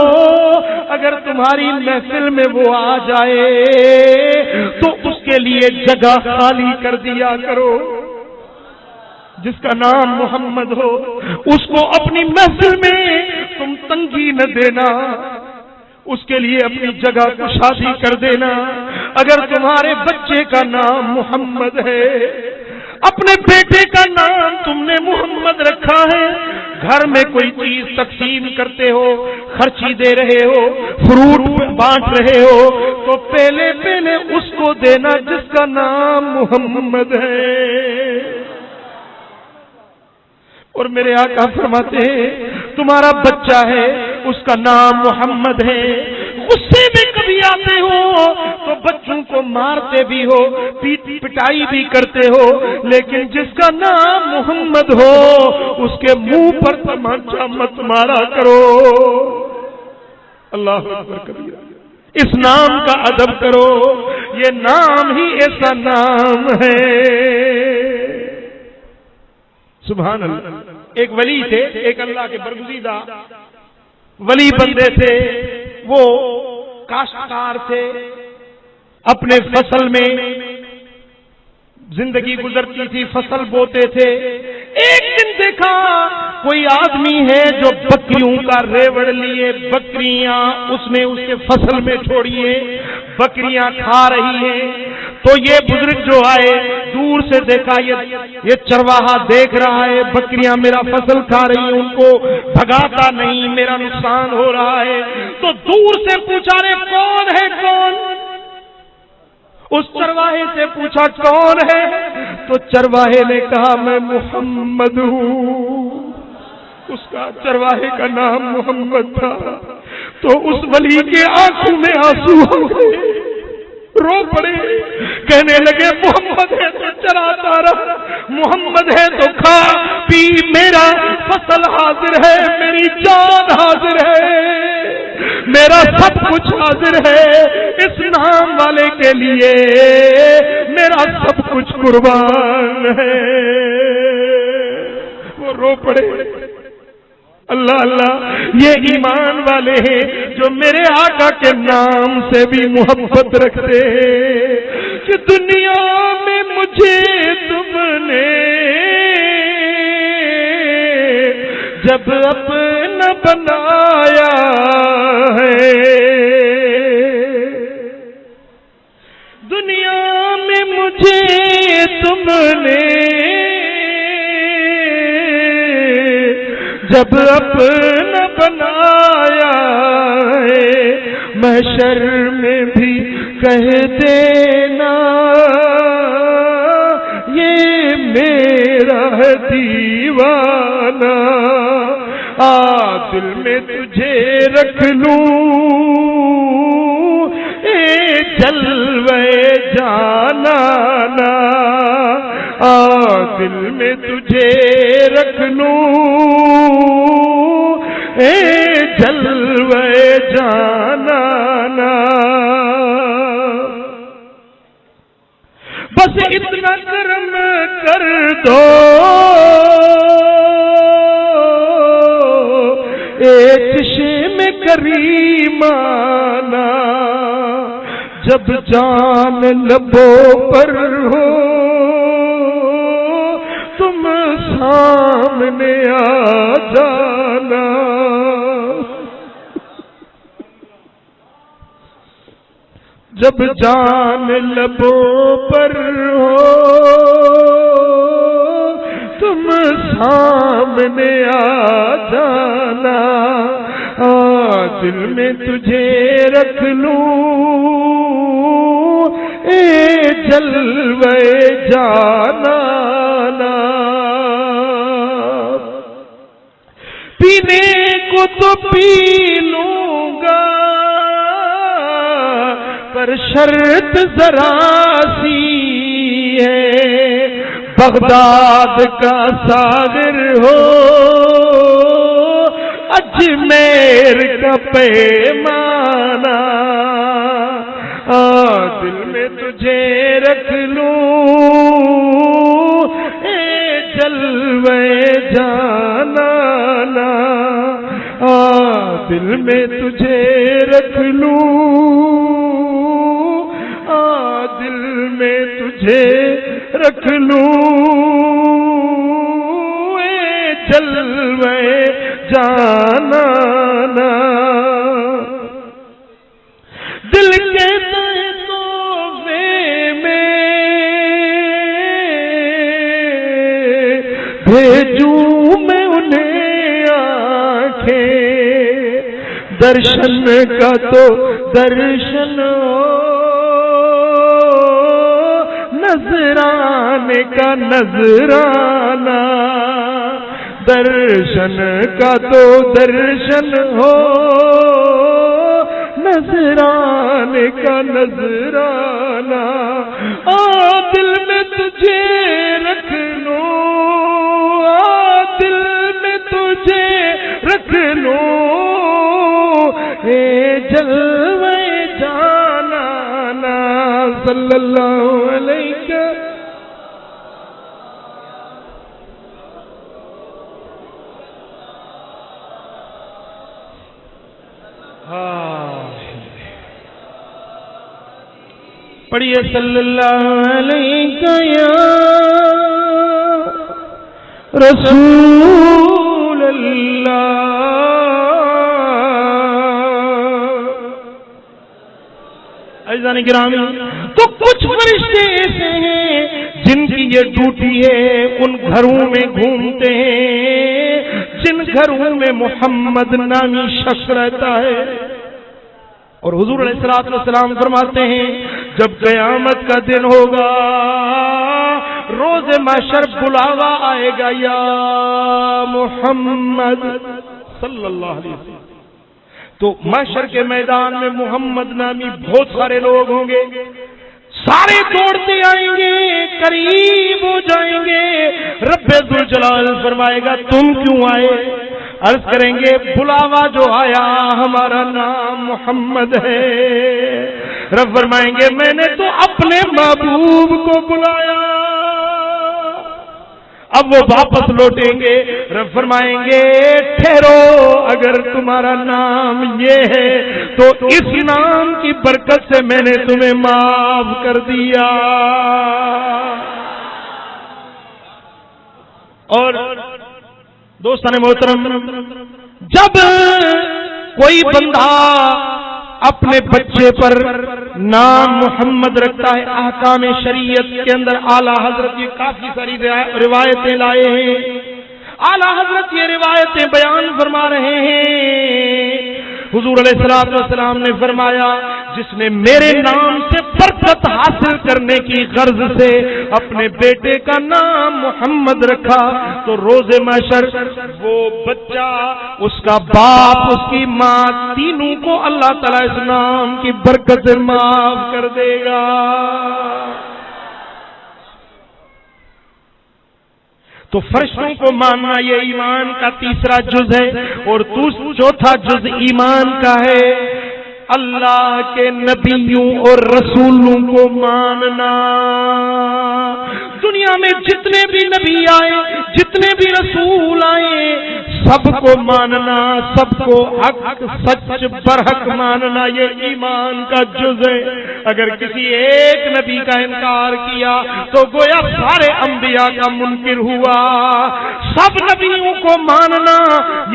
اگر تمہاری محفل میں وہ آ جائے تو اس کے لیے جگہ خالی کر دیا کرو. جس کا نام محمد ہو اس کو اپنی محفل میں تم تنگی نہ دینا، اس کے لیے اپنی جگہ کو شادی کر دینا. اگر تمہارے بچے کا نام محمد ہے، اپنے بیٹے کا نام تم نے محمد رکھا ہے، گھر میں کوئی چیز تقسیم کرتے ہو، خرچی دے رہے ہو، فروٹ بانٹ رہے ہو، تو پہلے اس کو دینا جس کا نام محمد ہے. اور میرے آقا فرماتے ہیں تمہارا بچہ ہے اس کا نام محمد ہے، غصے میں کبھی آتے ہو تو بچوں کو مارتے بھی ہو، پٹائی بھی کرتے ہو، لیکن جس کا نام محمد ہو اس کے منہ پر تمانچہ مت مارا کرو. اللہ اکبر کبیرہ. اس نام کا ادب کرو، یہ نام ہی ایسا نام ہے. سبحان اللہ. ایک ولی تھے، ایک اللہ کے برگزیدہ ولی بندے تھے، وہ کاشتکار تھے، اپنے فصل میں زندگی گزرتی تھی، فصل بوتے تھے. ایک دن دیکھا کوئی آدمی ہے جو بکریوں کا ریوڑ لیے بکریاں اس نے اس کے فصل میں چھوڑی ہے، بکریاں کھا رہی ہیں. تو یہ بزرگ جو آئے دور سے دیکھا یہ چرواہا دیکھ رہا ہے بکریاں میرا فصل کھا رہی ہیں، ان کو بھگاتا نہیں، میرا نقصان ہو رہا ہے. تو دور سے پوچھا رے کون ہے کون؟ اس چرواہے سے پوچھا کون ہے؟ تو چرواہے نے کہا میں محمد ہوں. اس کا چرواہے کا نام محمد تھا. تو اس ولی کے آنکھوں میں آنسو ہو گئے، رو پڑے، کہنے لگے محمد ہے تو چراتا رہا، محمد ہے تو کھا پی، میرا فصل حاضر ہے، میری جان حاضر ہے، میرا سب کچھ حاضر ہے. اس نام والے کے لیے میرا سب کچھ قربان ہے. وہ رو پڑے. اللہ اللہ، یہ ایمان والے ہیں جو میرے آقا کے نام سے بھی محبت رکھتے ہیں کہ دنیا میں مجھے تم نے جب اپنا بنایا ہے، دنیا میں مجھے تم نے جب اپنا بنایا ہے، محشر میں بھی کہہ دینا یہ میرا ہے دیوانہ، دل میں تجھے رکھ لوں اے جلوے جانانا، دل میں تجھے رکھ لوں اے جلوے جانانا. بس اتنا کرم کر دو اے چشم کریمانہ، جب جان لبوں پر ہو تم سامنے آ جانا. جب جان لبوں پر ہو تم سامنے آ جانا، دل میں تجھے رکھ لوں اے جلوے جانانا. پینے کو تو پی لوں گا پر شرط ذرا سی ہے، بغداد کا ساغر ہو اجمیر کا پیمانہ، دل میں تجھے رکھ لوں اے جلوے جان تجھے رکھ لوں، دل میں تجھے رکھ لوں، اے جلوے جانانا، دل کے تحفے میں بھیجوں میں انہیں آنکھیں، درشن کا تو درشن ہو، نذرانے کا نذرانہ، درشن کا تو درشن ہو، نذرانے کا نذرانہ، دل میں تجھے رکھ لوں، دل میں تجھے رکھ لوں، اے جلوے جانانا، صلی اللہ علیہ پڑھیے صلی اللہ علیہ یا رسول اللہ۔ عزیزان گرامی، تو کچھ فرشتے ایسے ہیں جن کی یہ ڈیوٹی ہے، ان گھروں میں گھومتے ہیں جن گھروں میں محمد نامی شخص رہتا ہے، اور حضور علیہ السلام فرماتے ہیں جب قیامت کا دن ہوگا، روز محشر بلاوا آئے گا، یا محمد صلی اللہ علیہ وسلم، تو محشر کے میدان میں محمد نامی بہت سارے لوگ ہوں گے، سارے دوڑتے آئیں گے، قریب ہو جائیں گے، رب ذوالجلال فرمائے گا تم کیوں آئے؟ عرض کریں گے بلاوا جو آیا ہمارا نام محمد ہے۔ رب فرمائیں گے میں نے تو اپنے محبوب کو بلایا، اب وہ واپس لوٹیں گے، رب فرمائیں گے ٹھہرو، اگر تمہارا نام یہ ہے تو اس نام کی برکت سے میں نے تمہیں معاف کر دیا۔ اور دوستان محترم، جب کوئی بندہ اپنے بچے پر نام محمد رکھتا ہے، احکام شریعت کے اندر اعلیٰ حضرت یہ کافی ساری روایتیں لائے ہیں، اعلیٰ حضرت یہ روایتیں بیان فرما رہے ہیں۔ حضور علیہ السلام نے فرمایا جس نے میرے نام سے برکت حاصل کرنے کی غرض سے اپنے بیٹے کا نام محمد رکھا تو روز محشر وہ بچہ، اس کا باپ، اس کی ماں، تینوں کو اللہ تعالیٰ اس نام کی برکت سے معاف کر دے گا۔ تو فرشتوں کو ماننا یہ ایمان کا تیسرا جز ہے، اور چوتھا جز ایمان کا ہے اللہ کے نبیوں اور رسولوں کو ماننا۔ دنیا میں جتنے بھی نبی آئے، جتنے بھی رسول آئے، سب کو ماننا، سب کو حق سچ برحق ماننا یہ ایمان کا جز ہے۔ اگر کسی ایک نبی کا انکار کیا تو گویا سارے انبیاء کا منکر ہوا۔ سب نبیوں کو ماننا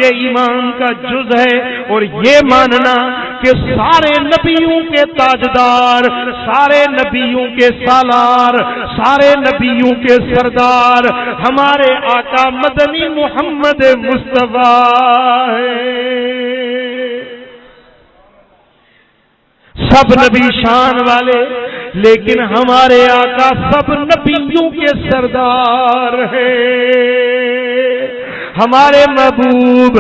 یہ ایمان کا جز ہے، اور یہ ماننا کہ سارے نبیوں کے تاجدار، سارے نبیوں کے سالار، سارے نبیوں کے سردار ہمارے آقا مدنی محمد مصطفیٰ ہے۔ سب نبی شان والے، لیکن ہمارے آقا سب نبیوں کے سردار ہیں۔ ہمارے محبوب،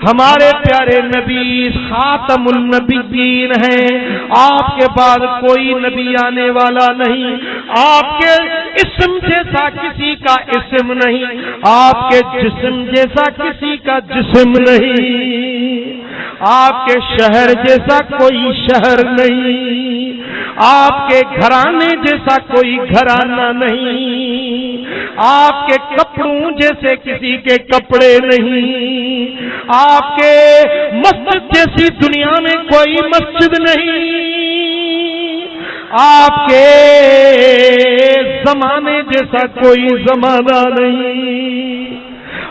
ہمارے پیارے نبی خاتم النبیین ہیں، آپ کے بعد کوئی نبی آنے والا نہیں، آپ کے اسم جیسا کسی کا اسم نہیں، آپ کے جسم جیسا کسی کا جسم نہیں، آپ کے شہر جیسا کوئی شہر نہیں، آپ کے گھرانے جیسا کوئی گھرانہ نہیں، آپ کے کپڑوں جیسے کسی کے کپڑے نہیں، آپ کے مسجد جیسی دنیا میں کوئی مسجد نہیں، آپ کے زمانے جیسا کوئی زمانہ نہیں،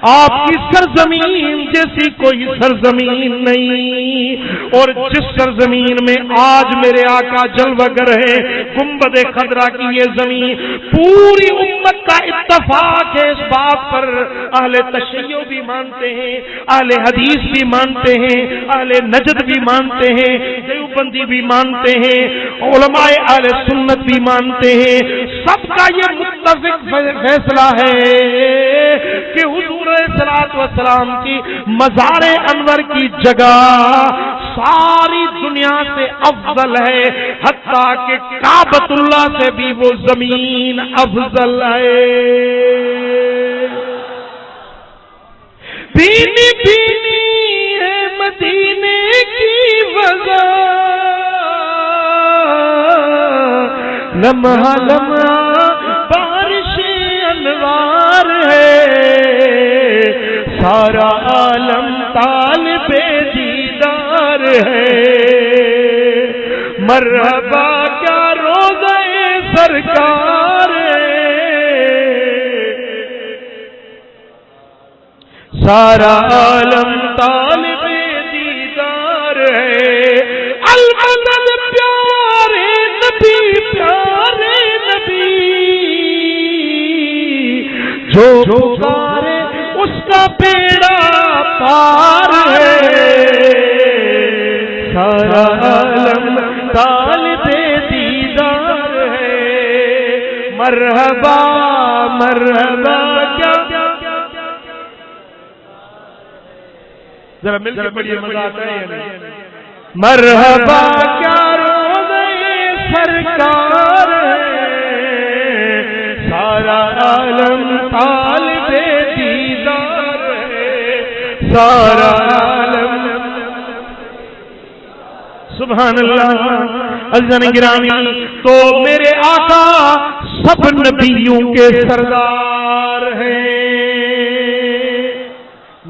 آپ کی سرزمین جیسی کوئی سرزمین نہیں۔ اور جس سرزمین میں آج میرے آقا جلوہ گر ہے، گنبد خضرا کی یہ زمین، پوری امت کا اتفاق ہے اس بات پر، اہل تشیع بھی مانتے ہیں، اہل حدیث بھی مانتے ہیں، اہل نجد بھی مانتے ہیں، دیوبندی بھی مانتے ہیں، علماء اہل سنت بھی مانتے ہیں، سب کا یہ متفق فیصلہ ہے کہ حضور صلاۃ والسلام کی مزار انور کی جگہ ساری دنیا سے افضل ہے، حتیٰ کہ کعبۃ اللہ سے بھی وہ زمین افضل ہے۔ بینی بینی ہے مدینے کی وضع، لمحہ لمحہ بارش انوار ہے، سارا عالم طالب دیدار ہے، مرحبا کیا روزہ سرکار ہے، سارا عالم طالب دیدار ہے، المدد پیارے نبی پیارے نبی، جو پکارے اس کا بیڑا پار ہے، سارا عالم طالب دیدار ہے، مرحبا مرحبا کیا ذرا مل کے پڑھیے مزہ آتا ہے، مرحبا کیا روزے سرکار ہے، سارا عالم طالب دیدار ہے، سارا عالم سبحان اللہ۔ عزیزان گرامی، تو میرے آقا سب نبیوں کے سردار ہیں،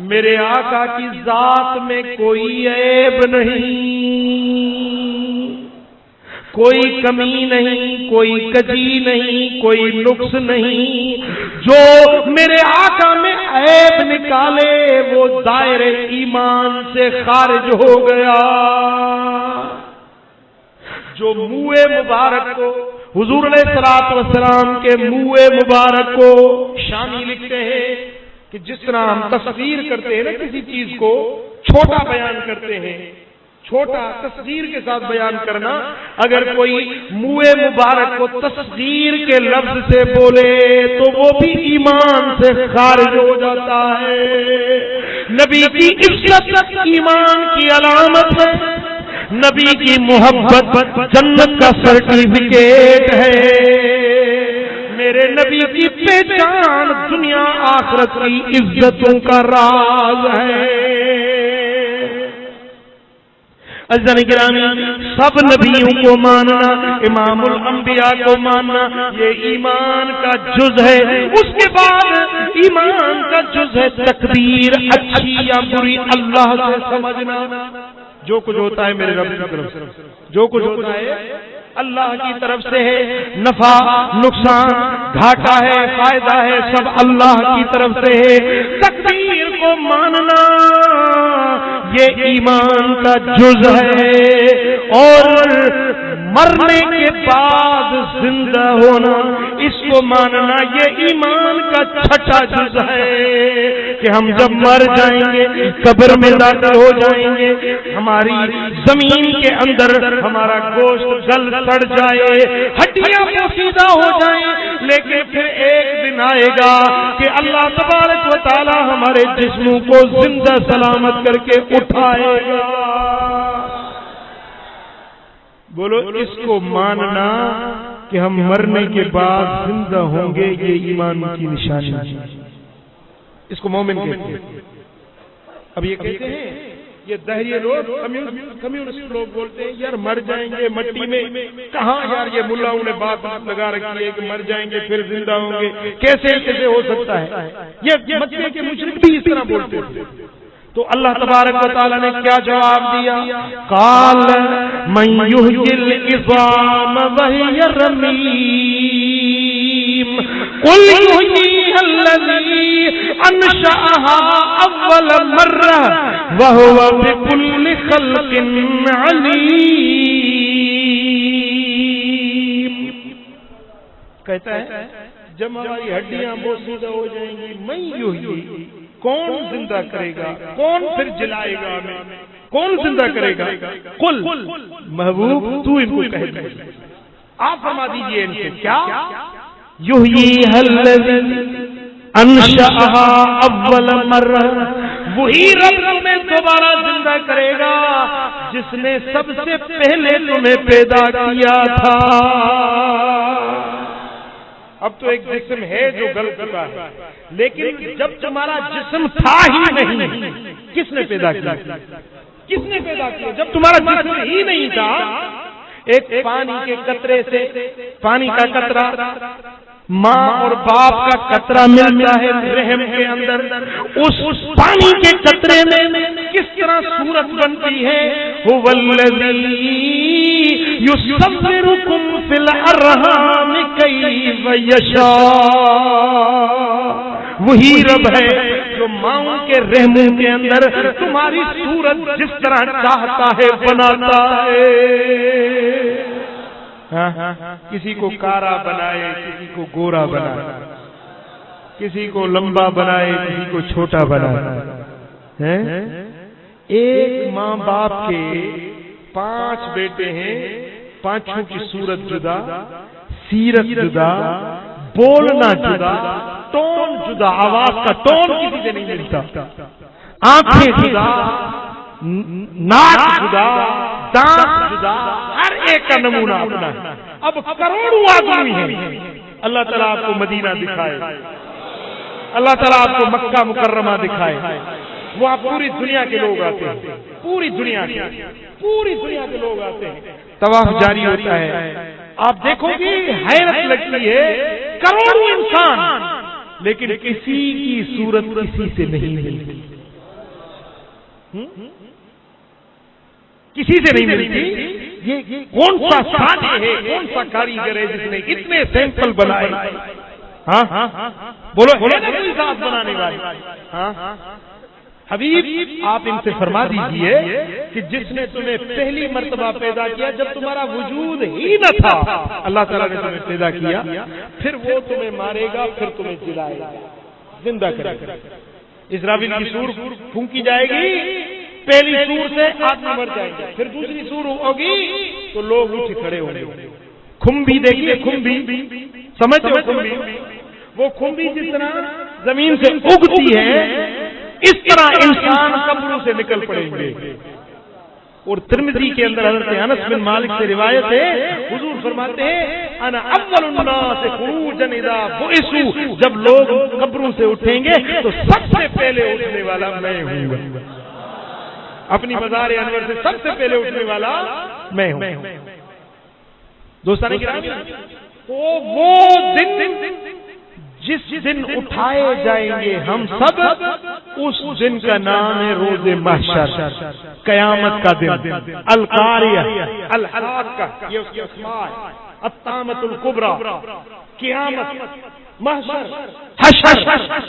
میرے آقا کی ذات میں کوئی عیب نہیں، کوئی کمی نہیں، کوئی کجی نہیں، کوئی نقص نہیں، جو میرے آقا میں عیب نکالے وہ دائرے ایمان سے خارج ہو گیا۔ جو منہ مبارک کو حضور علیہ الصلوۃ والسلام کے منہ مبارک کو شانی لکھتے ہیں کہ جس طرح ہم تصغیر کرتے ہیں نا کسی چیز کو، چھوٹا بیان کرتے ہیں، چھوٹا تصغیر کے ساتھ بیان کرنا، اگر کوئی منہ مبارک کو تصغیر کے لفظ سے بولے تو وہ بھی ایمان سے خارج ہو جاتا ہے۔ نبی کی عزت ایمان کی علامت ہے، نبی کی محبت جنت کا سرٹیفکیٹ ہے، میرے نبی کی پہچان دنیا آخرت کی عزتوں کا راز ہے۔ عزیزان گرامی، سب نبیوں کو ماننا، امام الانبیاء کو ماننا، یہ ایمان کا جز ہے۔ اس کے بعد ایمان کا جز ہے تقدیر، اچھی یا بری اللہ سے سمجھنا۔ جو کچھ ہوتا ہے میرے رب کی طرف سے، جو کچھ ہوتا ہے اللہ کی طرف سے ہے، نفع نقصان گھاٹا ہے فائدہ ہے سب اللہ کی طرف سے ہے۔ تقدیر کو ماننا یہ ایمان کا جز ہے، اور مرنے کے بعد زندہ ہونا اس کو ماننا یہ ایمان کا چھٹا جز ہے کہ ہم جب مر جائیں گے قبر میں داخل ہو جائیں گے، ہماری زمین کے اندر ہمارا گوشت گل سڑ جائے، ہڈیاں پوسیدہ ہو جائیں، لیکن پھر ایک دن آئے گا کہ اللہ تبارک و تعالی ہمارے جسموں کو زندہ سلامت کر کے اٹھائے گا۔ بولو، اس کو ماننا کہ ہم مرنے کے بعد زندہ ہوں گے یہ ایمان کی نشانی ہے، اس کو مومن کہتے ہیں۔ اب یہ کہتے ہیں یہ دہریے لوگ کمیونسٹ لوگ بولتے ہیں یار مر جائیں گے مٹی میں، کہاں یار یہ ملاؤں نے بات لگا رکھی ہے کہ مر جائیں گے پھر زندہ ہوں گے، کیسے ہو سکتا ہے؟ یہ مکے کے مشرک بھی اس طرح بولتے ہیں۔ تو اللہ تبارک و تعالی نے کیا جواب دیا؟ قال من یحیی العظام وہی رمیم قل یحییها الذی انشأها اول مرہ وہو بکل خلق علیم۔ کہتا ہے جب ہماری ہڈیاں بوسیدہ ہو جائیں گی، من یحیی، کون زندہ کرے گا؟ کون پھر جلائے گا ہمیں؟ کون زندہ کرے گا؟ قل، محبوب تو ان کو کہہ دے، آپ فرما دیجئے ان سے کیا؟ یحییها الذی انشأها اول مرہ، وہی رب تمہیں دوبارہ زندہ کرے گا جس نے سب سے پہلے تمہیں پیدا کیا تھا۔ اب تو ایک جسم ہے جو گل چکا ہے، لیکن جب تمہارا جسم تھا ہی نہیں، کس نے پیدا کیا؟ کس نے پیدا کیا جب تمہارا جسم ہی نہیں تھا؟ ایک پانی کے قطرے سے، پانی کا قطرہ ماں اور باپ کا قطرہ ملتا ہے رحم کے اندر، اس پانی کے قطرے میں کس طرح صورت بنتی ہے؟ هو الذی یصورکم فی الارحام کیف یشاء، وہی رب ہے جو ماؤں کے رحموں کے اندر تمہاری صورت جس طرح چاہتا ہے بناتا ہے۔ کسی کو کارا بنائے، کسی کو گورا بنائے، کسی کو لمبا بنائے، کسی کو چھوٹا بنائے۔ ایک ماں باپ کے 5 بیٹے ہیں، 5 کی صورت جدا، سیرت جدا، بولنا جدا، ٹون جدا، آواز کا ٹون کسی سے نہیں ملتا، آنکھیں جدا، ناک جدا، دانت جدا، ہر ایک کا نمونہ اپنا ہے۔ اب کروڑوں آدمی ہیں، اللہ تعالیٰ آپ کو مدینہ دکھائے، اللہ تعالیٰ آپ کو مکہ مکرمہ دکھائے، وہاں پوری دنیا کے لوگ آتے ہیں، پوری دنیا کے لوگ آتے ہیں، طواف جاری ہوتا ہے، آپ دیکھو گے حیرت لگتی ہے، کروڑوں انسان لیکن کسی کی صورت کسی سے نہیں ملتی، کسی سے نہیں ملتی۔ یہ کون سا سانے ہے، کون سا کاریگر ہے جس نے اتنے سیمپل بنائے؟ ہاں بولو ہے نا کوئی ذات بنانے والی؟ ہاں حبیب آپ ان سے فرما دیجئے کہ جس نے تمہیں پہلی مرتبہ پیدا کیا جب تمہارا وجود ہی نہ تھا، اللہ تعالیٰ نے تمہیں پیدا کیا، پھر وہ تمہیں مارے گا، پھر تمہیں جلائے گا، زندہ کرے گا۔ اسرافیل کی سور پھونکی جائے گی، پہلی سور سے آدمی مر جائے گا، پھر دوسری سور ہوگی تو لوگ اٹھ کھڑے ہوں گے۔ کھمبی دیکھیے، کھمبی سمجھتے ہو؟ کھمبی، وہ کھمبی جس طرح زمین سے اگتی ہے اس طرح انسان قبروں سے نکل پڑیں گے۔ اور ترمذی کے اندر حضرت انس بن مالک سے روایت ہے، حضور فرماتے ہیں انا اول الناس خروجا اذا بعثوا، جب لوگ قبروں سے اٹھیں گے تو سب سے پہلے اٹھنے والا میں ہوں گا، اپنی مزار انور سے سب سے پہلے اٹھنے والا میں ہوں۔ دوستان گرامی، تو وہ دن جس دن اٹھائے جائیں گے ہم سب، اس دن کا نام ہے روز محشر، قیامت کا دن، القاریہ، الحاقہ، یہ اس کے اسماء ہے، الطامۃ الکبریٰ، قیامت، محشر، حشر،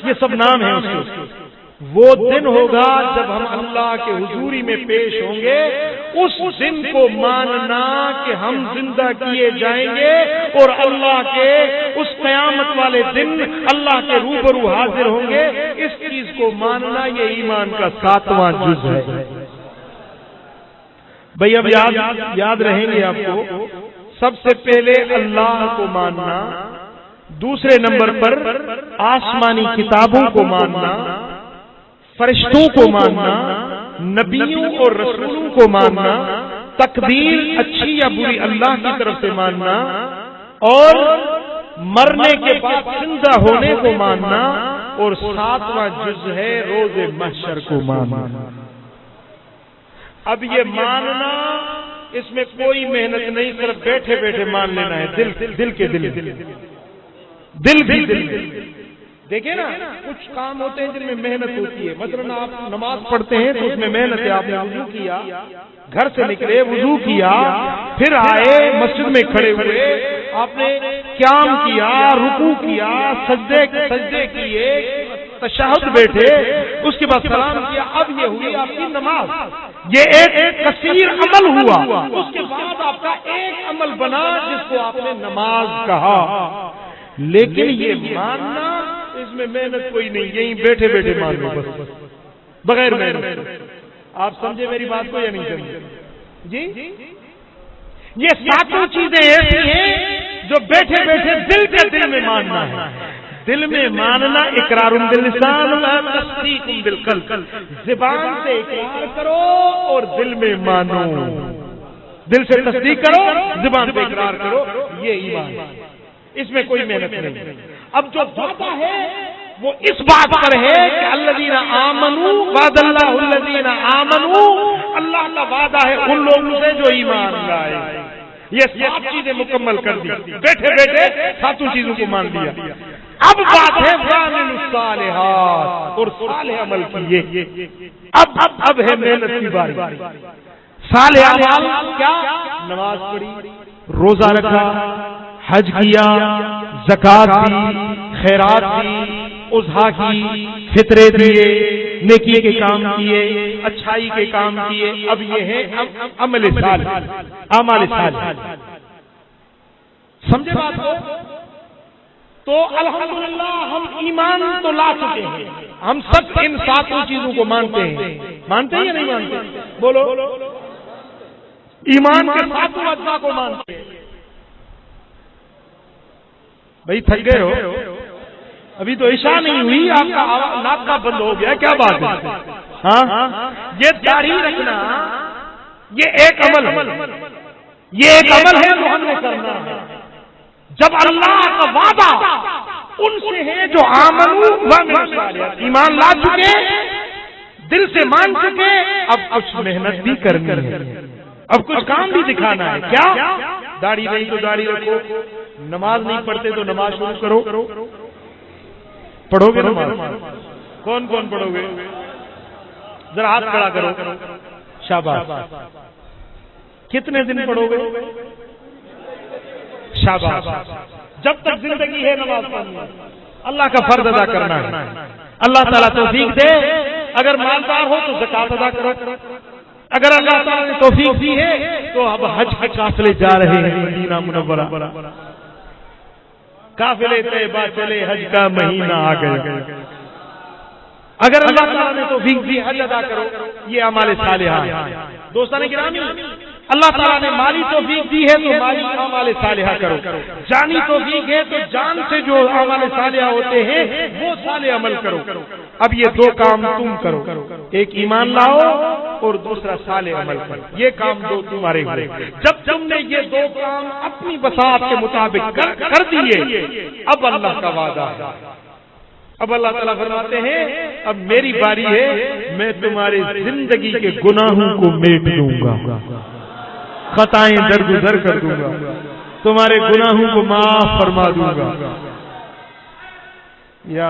یہ سب نام ہیں اس کے۔ وہ دن ہوگا جب ہم اللہ کے حضوری میں پیش ہوں گے، اس دن کو ماننا کہ ہم زندہ کیے جائیں گے اور اللہ کے اس قیامت والے دن اللہ کے روبرو حاضر ہوں گے، اس چیز کو ماننا یہ ایمان کا 7واں جز ہے۔ بھئی اب یاد رہیں گے آپ کو، سب سے پہلے اللہ کو ماننا، دوسرے نمبر پر آسمانی کتابوں کو ماننا، فرشتوں کو ماننا، نبیوں اور رسولوں کو ماننا، تقدیر اچھی یا بری اللہ کی طرف سے ماننا، اور مرنے کے بعد زندہ ہونے کو ماننا، اور 7واں جز ہے روز محشر کو ماننا۔ اب یہ ماننا اس میں کوئی محنت نہیں، صرف بیٹھے بیٹھے مان لینا ہے، دل کے دل دیکھیں نا، کچھ کام ہوتے ہیں جن میں محنت ہوتی ہے، مثلا آپ نماز پڑھتے ہیں تو اس میں محنت ہے، آپ نے وضو کیا، گھر سے نکلے وضو کیا، پھر آئے مسجد میں کھڑے ہوئے، آپ نے قیام کیا، رکوع کیا، سجدے کیے، تشہد بیٹھے، اس کے بعد سلام کیا، اب یہ ہوئی آپ کی نماز، یہ ایک کثیر عمل ہوا، اس کے بعد آپ کا ایک عمل بنا جس کو آپ نے نماز کہا۔ لیکن یہ ماننا اس میں محنت کوئی نہیں، یہیں بیٹھے بیٹھے مان لو بس بغیر محنت۔ آپ سمجھے میری بات کو یا نہیں سمجھے؟ جی یہ ساتوں چیزیں ایسی ہیں جو بیٹھے بیٹھے دل کے دل میں ماننا ہے۔ دل میں ماننا اقرار باللسان و تصدیق بالقلب، زبان سے اقرار کرو اور دل میں مانو، دل سے تصدیق کرو، زبان سے اقرار کرو، یہ ایمان ہے، اس میں کوئی محنت نہیں۔ اب جو وعدہ ہے وہ اس بات پر ہے کہ الذین آمنوا وعد اللہ الذین آمنوا، اللہ کا وعدہ ہے ان لوگوں سے جو ایمان لائے۔ یہ سات چیزیں مکمل کر دی، بیٹھے بیٹھے ساتوں چیزوں کو مان لیا۔ اب بات ہے وعملوا الصالحات، اور صالح عمل کیے۔ اب ہے محنت کی باری۔ صالح عمل کیا؟ نماز پڑھی، روزہ رکھا، حج کیا، زکات دی، خیرات دی، اضحیٰ کی، فطرے دیے، نیکی کے کام کیے، اچھائی کے کام کیے۔ اب یہ ہے عمل صالح، اعمال صالح۔ سمجھے بات کو؟ تو الحمدللہ ہم ایمان تو لا چکے ہیں، ہم سب ان ساتوں چیزوں کو مانتے ہیں۔ مانتے ہیں یا نہیں مانتے؟ بولو، ایمان کے ساتوں اجزاء کو مانتے ہیں۔ بھائی تھک گئے ہو؟ ابھی تو عشاء نہیں ہوئی، آپ کا ناک بند ہو گیا، کیا بات ہے؟ ہاں، یہ داڑھی رکھنا یہ ایک عمل ہے، یہ ایک عمل ہے جو ہم نے کرنا ہے۔ جب اللہ کا وعدہ ان سے ہے جو آمنوا وعملوا الصالحات، ایمان لا چکے، دل سے مان چکے، اب کچھ محنت بھی کرنی ہے، اب کچھ کام بھی دکھانا ہے۔ کیا؟ داڑھی نہیں تو داڑھی رکھو، نماز نہیں پڑھتے تو نماز شروع کرو۔ پڑھو گے نماز؟ کون کون پڑھو گے؟ ذرا ہاتھ کھڑا کرو، شاباش۔ کتنے دن پڑھو گے؟ شاباش۔ جب تک زندگی ہے نماز پڑھنا، اللہ کا فرض ادا کرنا ہے۔ اللہ تعالیٰ توفیق دے، اگر مالدار ہو تو زکات ادا کرو، اگر اللہ تعالیٰ نے توفیق دی ہے تو اب حج کے قافلے جا رہے ہیں مدینہ منورہ، قافلے طیبہ چلے، حج کا مہینہ آ گیا۔ اگر اللہ تعالیٰ نے توفیق دی حج ادا کرو، یہ اعمال صالحہ ہے۔ دوستان گرامی، اللہ تعالیٰ نے مالی توفیق دی ہے تو مالی اعمال صالحہ کرو، جانی توفیق ہے تو جان سے جو اعمال صالحہ ہوتے ہیں وہ صالح عمل کرو۔ اب یہ دو کام تم کرو، ایک ایمان لاؤ اور دوسرا صالح عمل کرو، یہ کام دو تمہارے ہوئے۔ جب تم نے یہ دو کام اپنی بساط کے مطابق کر دیے، اب اللہ کا وعدہ ہے، اب اللہ تعالیٰ فرماتے ہیں اب میری باری ہے، میں تمہاری زندگی کے گناہوں کو میٹ دوں گا، خطائیں درگزر کر دوں گا، تمہارے گناہوں کو معاف فرما دوں گا۔ یا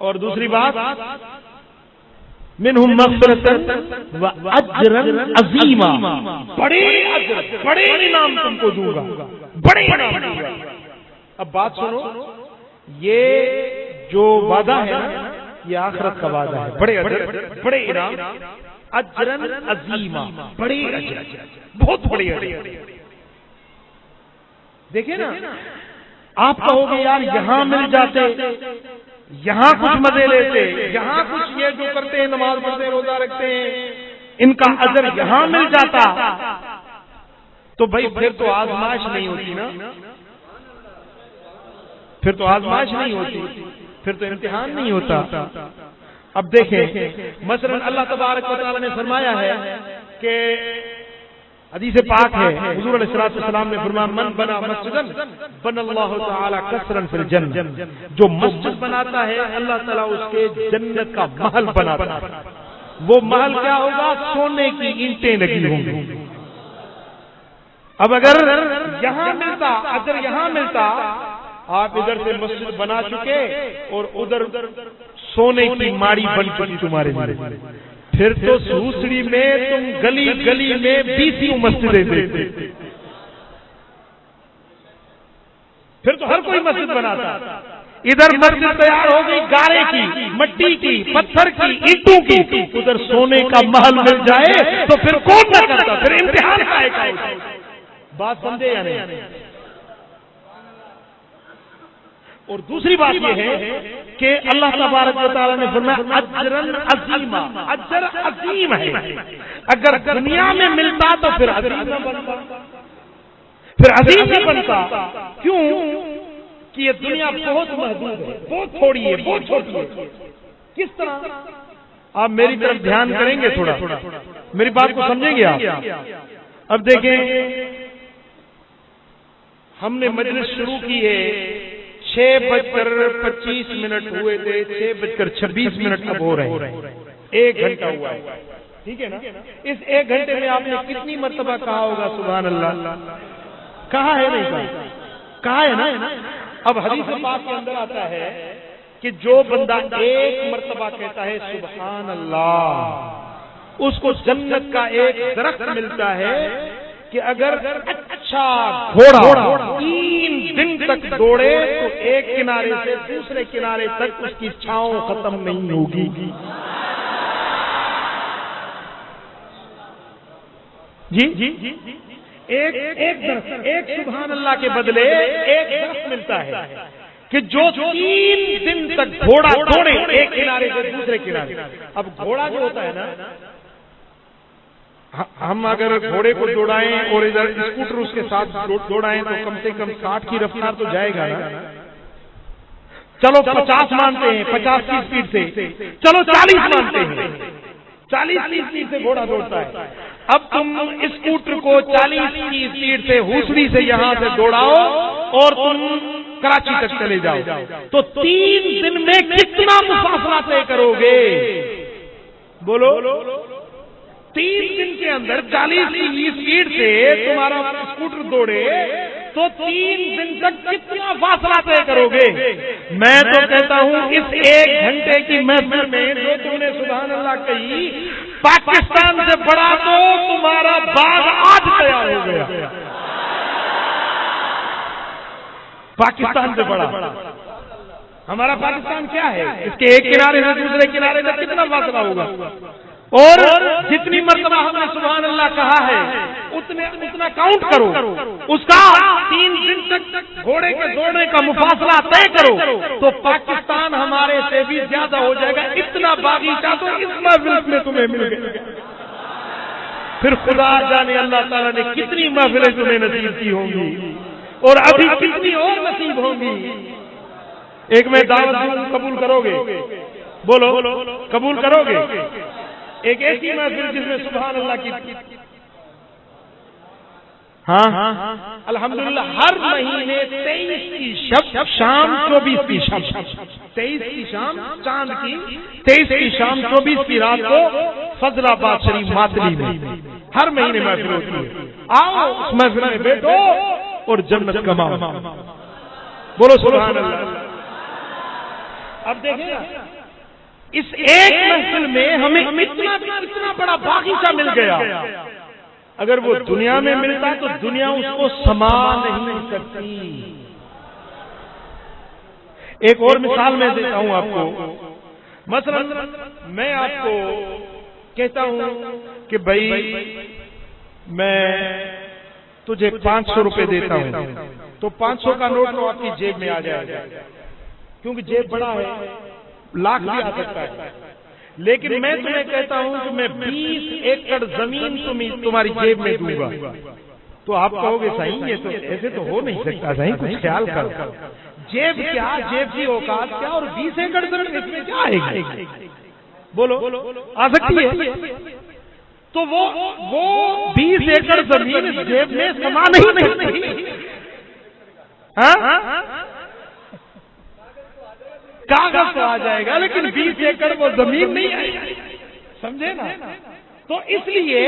اور دوسری بات، منہم مغفرۃ و اجرا عظیما، بڑے اجر، بڑے انعام تم کو دوں گا، بڑے انعام دوں گا۔ اب بات سنو، یہ جو وعدہ ہے یہ آخرت کا وعدہ ہے، بڑے اجر، بڑے انعام، اجرا عظیما، بڑے اجر، بہت بڑے اجر۔ دیکھیں نا، آپ کہو گے یار یہاں مل جاتے، یہاں کچھ مزے لیتے، یہاں کچھ یہ جو کرتے ہیں، نماز پڑھتے ہیں، روزہ رکھتے ہیں، ان کا اجر یہاں مل جاتا تو بھائی پھر تو آزمائش نہیں ہوتی نا، پھر تو آزمائش نہیں ہوتی، پھر تو امتحان نہیں ہوتا۔ اب دیکھیں مثلا اللہ تبارک و تعالی نے فرمایا ہے کہ حدیث پاک ہے، حضور علیہ السلام نے فرمایا من بنا مسجدا بن اللہ تعالی قصرا فی الجنہ، جو مسجد بناتا ہے اللہ تعالیٰ اس کے جنت کا محل بناتا ہے۔ وہ محل کیا ہوگا؟ سونے کی اینٹیں لگی ہوں گی۔ اب اگر یہاں ملتا، اگر یہاں ملتا، آپ ادھر سے مسجد بنا چکے اور ادھر سونے کی ماڑی بن چکی تمہارے لیے، پھر تو سوسڑی میں تم گلی گلی میں 20 مسجدیں دیتے، پھر تو ہر کوئی مسجد بناتا۔ ادھر مسجد تیار ہو گئی گارے کی، مٹی کی، پتھر کی، اینٹوں کی، ادھر سونے کا محل مل جائے تو پھر کون نہ کرتا؟ پھر امتحان کا ہے۔ بات سمجھے یا نہیں؟ اور دوسری بات یہ ہے کہ اللہ تبارک و تعالیٰ نے فرمایا اجرن عظیما، اجر عظیم ہے۔ اگر دنیا میں ملتا تو پھر عظیم نہ بنتا، پھر عظیم نہ بنتا۔ کیوں کہ یہ دنیا بہت محدود ہے، بہت تھوڑی ہے، بہت چھوٹی ہے۔ کس طرح؟ آپ میری طرف دھیان کریں گے، تھوڑا میری بات کو سمجھیں گے آپ۔ اب دیکھیں، ہم نے مجلس شروع کی ہے، 6:25 ہوئے تھے، 6:26 اب ہو رہے ہیں، 1 گھنٹہ ہوا ہے، ٹھیک ہے نا؟ اس 1 گھنٹے میں آپ نے کتنی مرتبہ کہا ہوگا سبحان اللہ؟ کہا ہے نہیں؟ کہا ہے نا؟ اب حدیث پاک کے اندر آتا ہے کہ جو بندہ 1 مرتبہ کہتا ہے سبحان اللہ، اس کو جنت کا ایک درخت ملتا ہے کہ اگر اچھا گھوڑا 3 دن تک دوڑے تو ایک کنارے سے دوسرے کنارے تک اس کی چھاؤں ختم نہیں ہوگی۔ جی ایک سبحان اللہ کے بدلے ایک درخت ملتا ہے کہ جو 3 دن تک گھوڑا دوڑے ایک کنارے سے دوسرے کنارے۔ اب گھوڑا جو ہوتا ہے نا، ہم اگر گھوڑے کو دوڑائیں اور ادھر اسکوٹر اس کے ساتھ دوڑائیں تو کم سے کم 60 کی رفتار تو جائے گا نا۔ چلو 50 مانتے ہیں، 50 کی اسپیڈ سے، چلو 40 مانتے ہیں، 40 کی اسپیڈ سے گھوڑا دوڑتا ہے۔ اب تم اسکوٹر کو 40 کی اسپیڈ سے ہوسڑی سے یہاں سے دوڑاؤ اور تم کراچی تک چلے جاؤ تو 3 دن میں کتنا مسافرہ طے کرو گے؟ بولو۔ 3 دن کے اندر 40 کی اسپیڈ سے تمہارا اسکوٹر دوڑے تو 3 دن تک کتنا فاصلہ طے کرو گے؟ میں تو کہتا ہوں اس 1 گھنٹے کی محفل میں جو تم نے سبحان اللہ کہی، پاکستان سے بڑا تو تمہارا باغ آج تیار ہو گیا۔ پاکستان سے بڑا ہمارا پاکستان کیا ہے؟ اس کے ایک کنارے سے دوسرے کنارے تک کتنا فاصلہ ہوگا؟ اور جتنی مرتبہ ہم نے سبحان اللہ کہا ہے اتنا کاؤنٹ کرو، اس کا 3 دن تک گھوڑے کے دوڑنے کا مفاصلہ طے کرو تو پاکستان ہمارے سے بھی زیادہ ہو جائے گا۔ اتنا باغیچہ تو اس محفل میں تمہیں مل گیا۔ پھر خدا جانے اللہ تعالیٰ نے کتنی محفلیں تمہیں نصیب کی ہوں گی اور ابھی کتنی اور نصیب ہوں گی۔ ایک میں دعوت دوں، قبول کرو گے؟ بولو، قبول کرو گے؟ ایک ایسی محفل جس میں سبحان اللہ کی، ہاں الحمدللہ ہر مہینے 23 کی شب شام 24 کی شب، 23 کی شام چاند کی، 23 کی شام 24 کی رات کو فضل آباد شریف ماتلی میں ہر مہینے محفل ہوتی ہے۔ آؤ اس محفل میں بیٹھو اور جنت کماؤ۔ بولو سبحان اللہ۔ اب دیکھیں اس ایک محفل میں ہمیں اتنا بڑا باغیچہ مل گیا، اگر وہ دنیا میں ملتا تو دنیا اس کو سما نہیں سکتی۔ ایک اور مثال میں دیتا ہوں آپ کو۔ مثلا میں آپ کو کہتا ہوں کہ بھائی میں تجھے 500 روپے دیتا ہوں، تو 500 کا نوٹ تو آپ کی جیب میں آ جائے گا، کیونکہ جیب بڑا ہے، لاکھ بھی آ سکتا ہے۔ لیکن میں تمہیں کہتا ہوں کہ میں 20 ایکڑ زمین تمہاری جیب میں دوں گا، تو آپ کہو گے صحیح یہ تو ایسے تو ہو نہیں سکتا، صحیح کچھ خیال کر، جیب کیا، جیب کی اوقات کیا، اور 20 ایکڑ زمین اس میں کیا آئے گی؟ بولو، آ سکتی ہے؟ تو وہ 20 ایکڑ زمین اس جیب میں سما نہیں سکتی۔ کاغذ تو آ جائے گا لیکن 20 ایکڑ وہ زمین نہیں آئے گی۔ سمجھے نا؟ تو اس لیے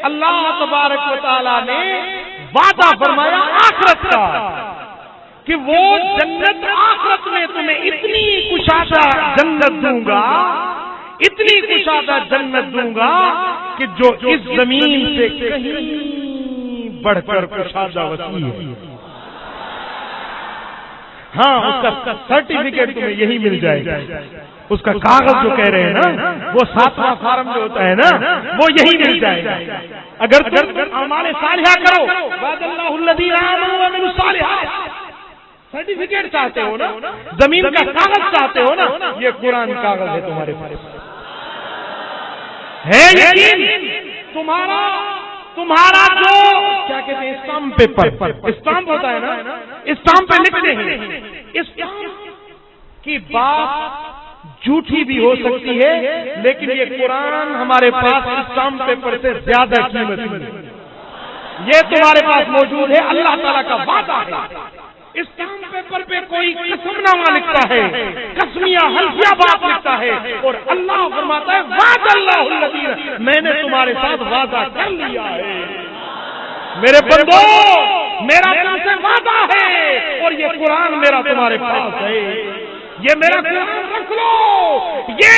اللہ تبارک و تعالی نے وعدہ فرمایا آخرت کا کہ وہ جنت آخرت میں تمہیں اتنی کشادہ جنت دوں گا، اتنی کشادہ جنت دوں گا کہ جو اس زمین سے کہیں بڑھ کر کشادہ وسیع ہے۔ ہاں اس کا سرٹیفکیٹ تمہیں یہی مل جائے گا، اس کا کاغذ جو کہہ رہے ہیں نا، وہ 7واں فارم جو ہوتا ہے نا، وہ یہی مل جائے گا۔ اگر تم اعمال صالحہ کرو، وعد اللہ الذین آمنوا وعملوا الصالحات، سرٹیفکیٹ چاہتے ہو نا، زمین کا کاغذ چاہتے ہو نا، یہ قرآن کاغذ ہے تمہارے پاس ہے یقین۔ تمہارا جو کیا کہتے ہیں اسٹامپ پیپر، اسٹامپ ہوتا ہے نا، اسٹامپ پہ لکھتے ہیں، اسٹامپ کی بات جھوٹی بھی ہو سکتی ہے، لیکن یہ قرآن ہمارے پاس اسٹامپ پیپر سے زیادہ قیمتی ہے۔ یہ تمہارے پاس موجود ہے، اللہ تعالیٰ کا وعدہ ہے۔ اسٹامپ پیپر پہ کوئی قسم نامہ لکھتا ہے، قسمیہ حلفیہ بات لکھتا ہے، اور اللہ فرماتا ہے وعد اللہ الذین، میں نے تمہارے ساتھ وعدہ کر لیا ہے۔ میرے بندو، میرا تم سے وعدہ ہے، اور یہ قرآن میرا تمہارے پاس ہے، یہ میرا قرآن رکھ لو، یہ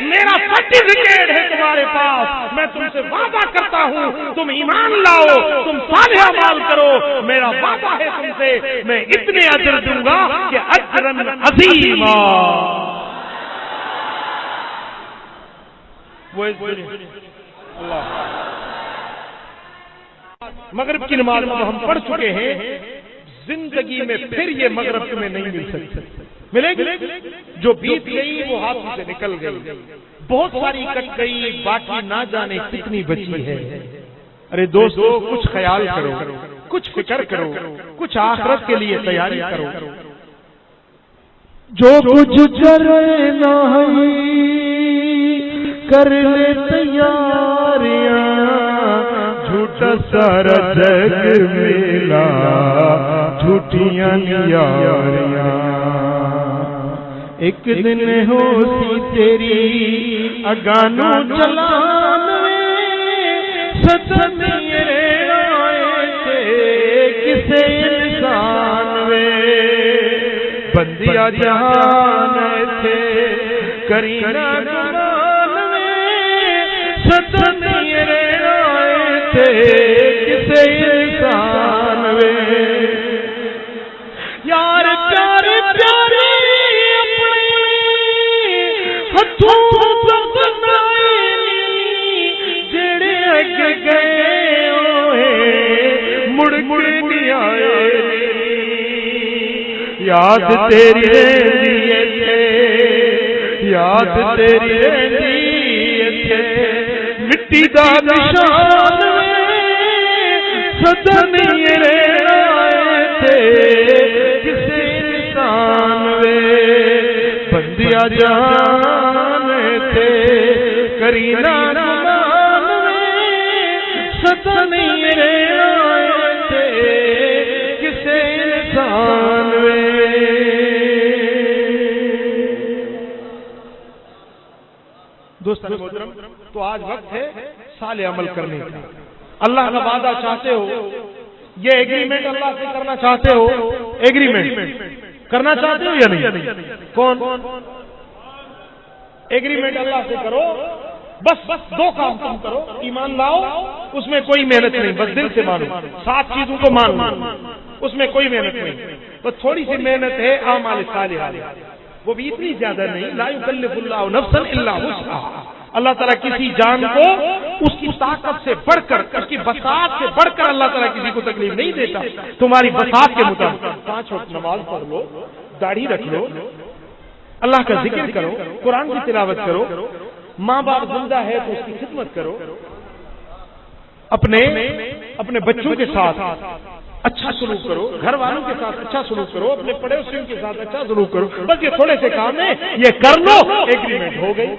میرا سرٹیفکیٹ ہے تمہارے پاس۔ میں تم سے وعدہ کرتا ہوں، تم ایمان لاؤ، تم صالح اعمال کرو، میرا وعدہ ہے تم سے، میں اتنے اجر دوں گا کہ اجرا عظیما۔ مغرب کی نماز کو ہم پڑھ چکے ہیں، زندگی میں پھر یہ مغرب تمہیں نہیں مل سکتی، ملے گی؟ جو بیت گئی وہ ہاتھ سے نکل گئی، بہت ساری کٹ گئی، باقی نہ جانے کتنی بچی ہے۔ ارے دوستو، کچھ خیال کرو، کچھ فکر کرو، کچھ آخرت کے لیے تیاری کرو۔ جو کچھ کرنا ہے کر لے تیاریاں، جھوٹا سارا جگ ملا جھوٹیاں یاریاں، ایک دن ہو سی تیری اگانو چلان ستم آئے تھے کسے انسان وے، بندیا جہان تھے کرینا گمان وے، ستم آئے تھے کسے انسان وے، یار پیارے پیارے جڑے اگ گئے مڑ مڑ نہیں آئے، یاد تیری رہندی ہے، یاد تیری رہندی ہے، مٹی دا نشان سدا نہیں رہے تھے کسے انسان وے، بندیا جان تھے کرینا گمان وے، سدا نہیں رہے تھے کسے انسان وے۔ دوستان محترم، تو آج وقت ہے صالح عمل کرنے کا۔ اللہ کا وعدہ چاہتے ہو، یہ ایگریمنٹ اللہ سے کرنا چاہتے ہو، ایگریمنٹ کرنا چاہتے ہو یا نہیں؟ کون ایگریمنٹ اللہ سے کرو، بس دو کام تم کرو، ایمان لاؤ، اس میں کوئی محنت نہیں، بس دل سے مانو، 7 چیزوں کو مانو، اس میں کوئی محنت نہیں، بس تھوڑی سی محنت ہے اعمال صالحہ، وہ بھی اتنی زیادہ نہیں، لا یکلف اللہ نفسا الا وسعها، اللہ تعالیٰ کسی جان کو اس کی طاقت سے بڑھ کر، اس کی بساط سے بڑھ کر اللہ تعالیٰ کسی کو تکلیف نہیں دیتا، تمہاری بساط کے مطابق 5 وقت نماز پڑھ لو، داڑھی رکھ لو، اللہ کا ذکر کرو، قرآن کی تلاوت کرو، ماں باپ زندہ ہے تو اس کی خدمت کرو، اپنے بچوں کے ساتھ اچھا سلوک کرو، گھر والوں کے ساتھ اچھا سلوک کرو، اپنے پڑوسیوں کے ساتھ اچھا سلوک کرو، بس یہ تھوڑے سے کام ہے، یہ کر لو، ایگریمنٹ ہو گئی۔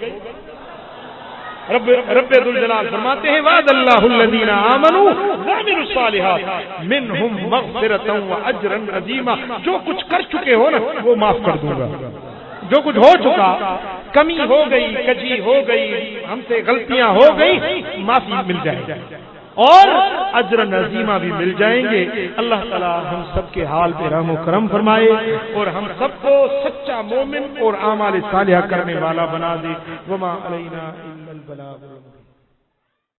رب ذوالجلال فرماتے ہیں وعد اللہ الذین آمنوا وعملوا الصالحات منہم مغفرۃ واجرا عظیما، جو کچھ کر چکے ہو نا وہ معاف کر دوں گا، جو کچھ ہو چکا کمی ہو گئی، کجی ہو گئی، ہم سے غلطیاں ہو گئی، معافی مل جائے گی اور اجر عظیمہ بھی مل جائیں گے۔ اللہ تعالی ہم سب کے حال پہ رحم و کرم فرمائے اور ہم سب کو سچا مومن اور اعمال صالحہ کرنے والا بنا دے۔ وما علینا الا البلاغ۔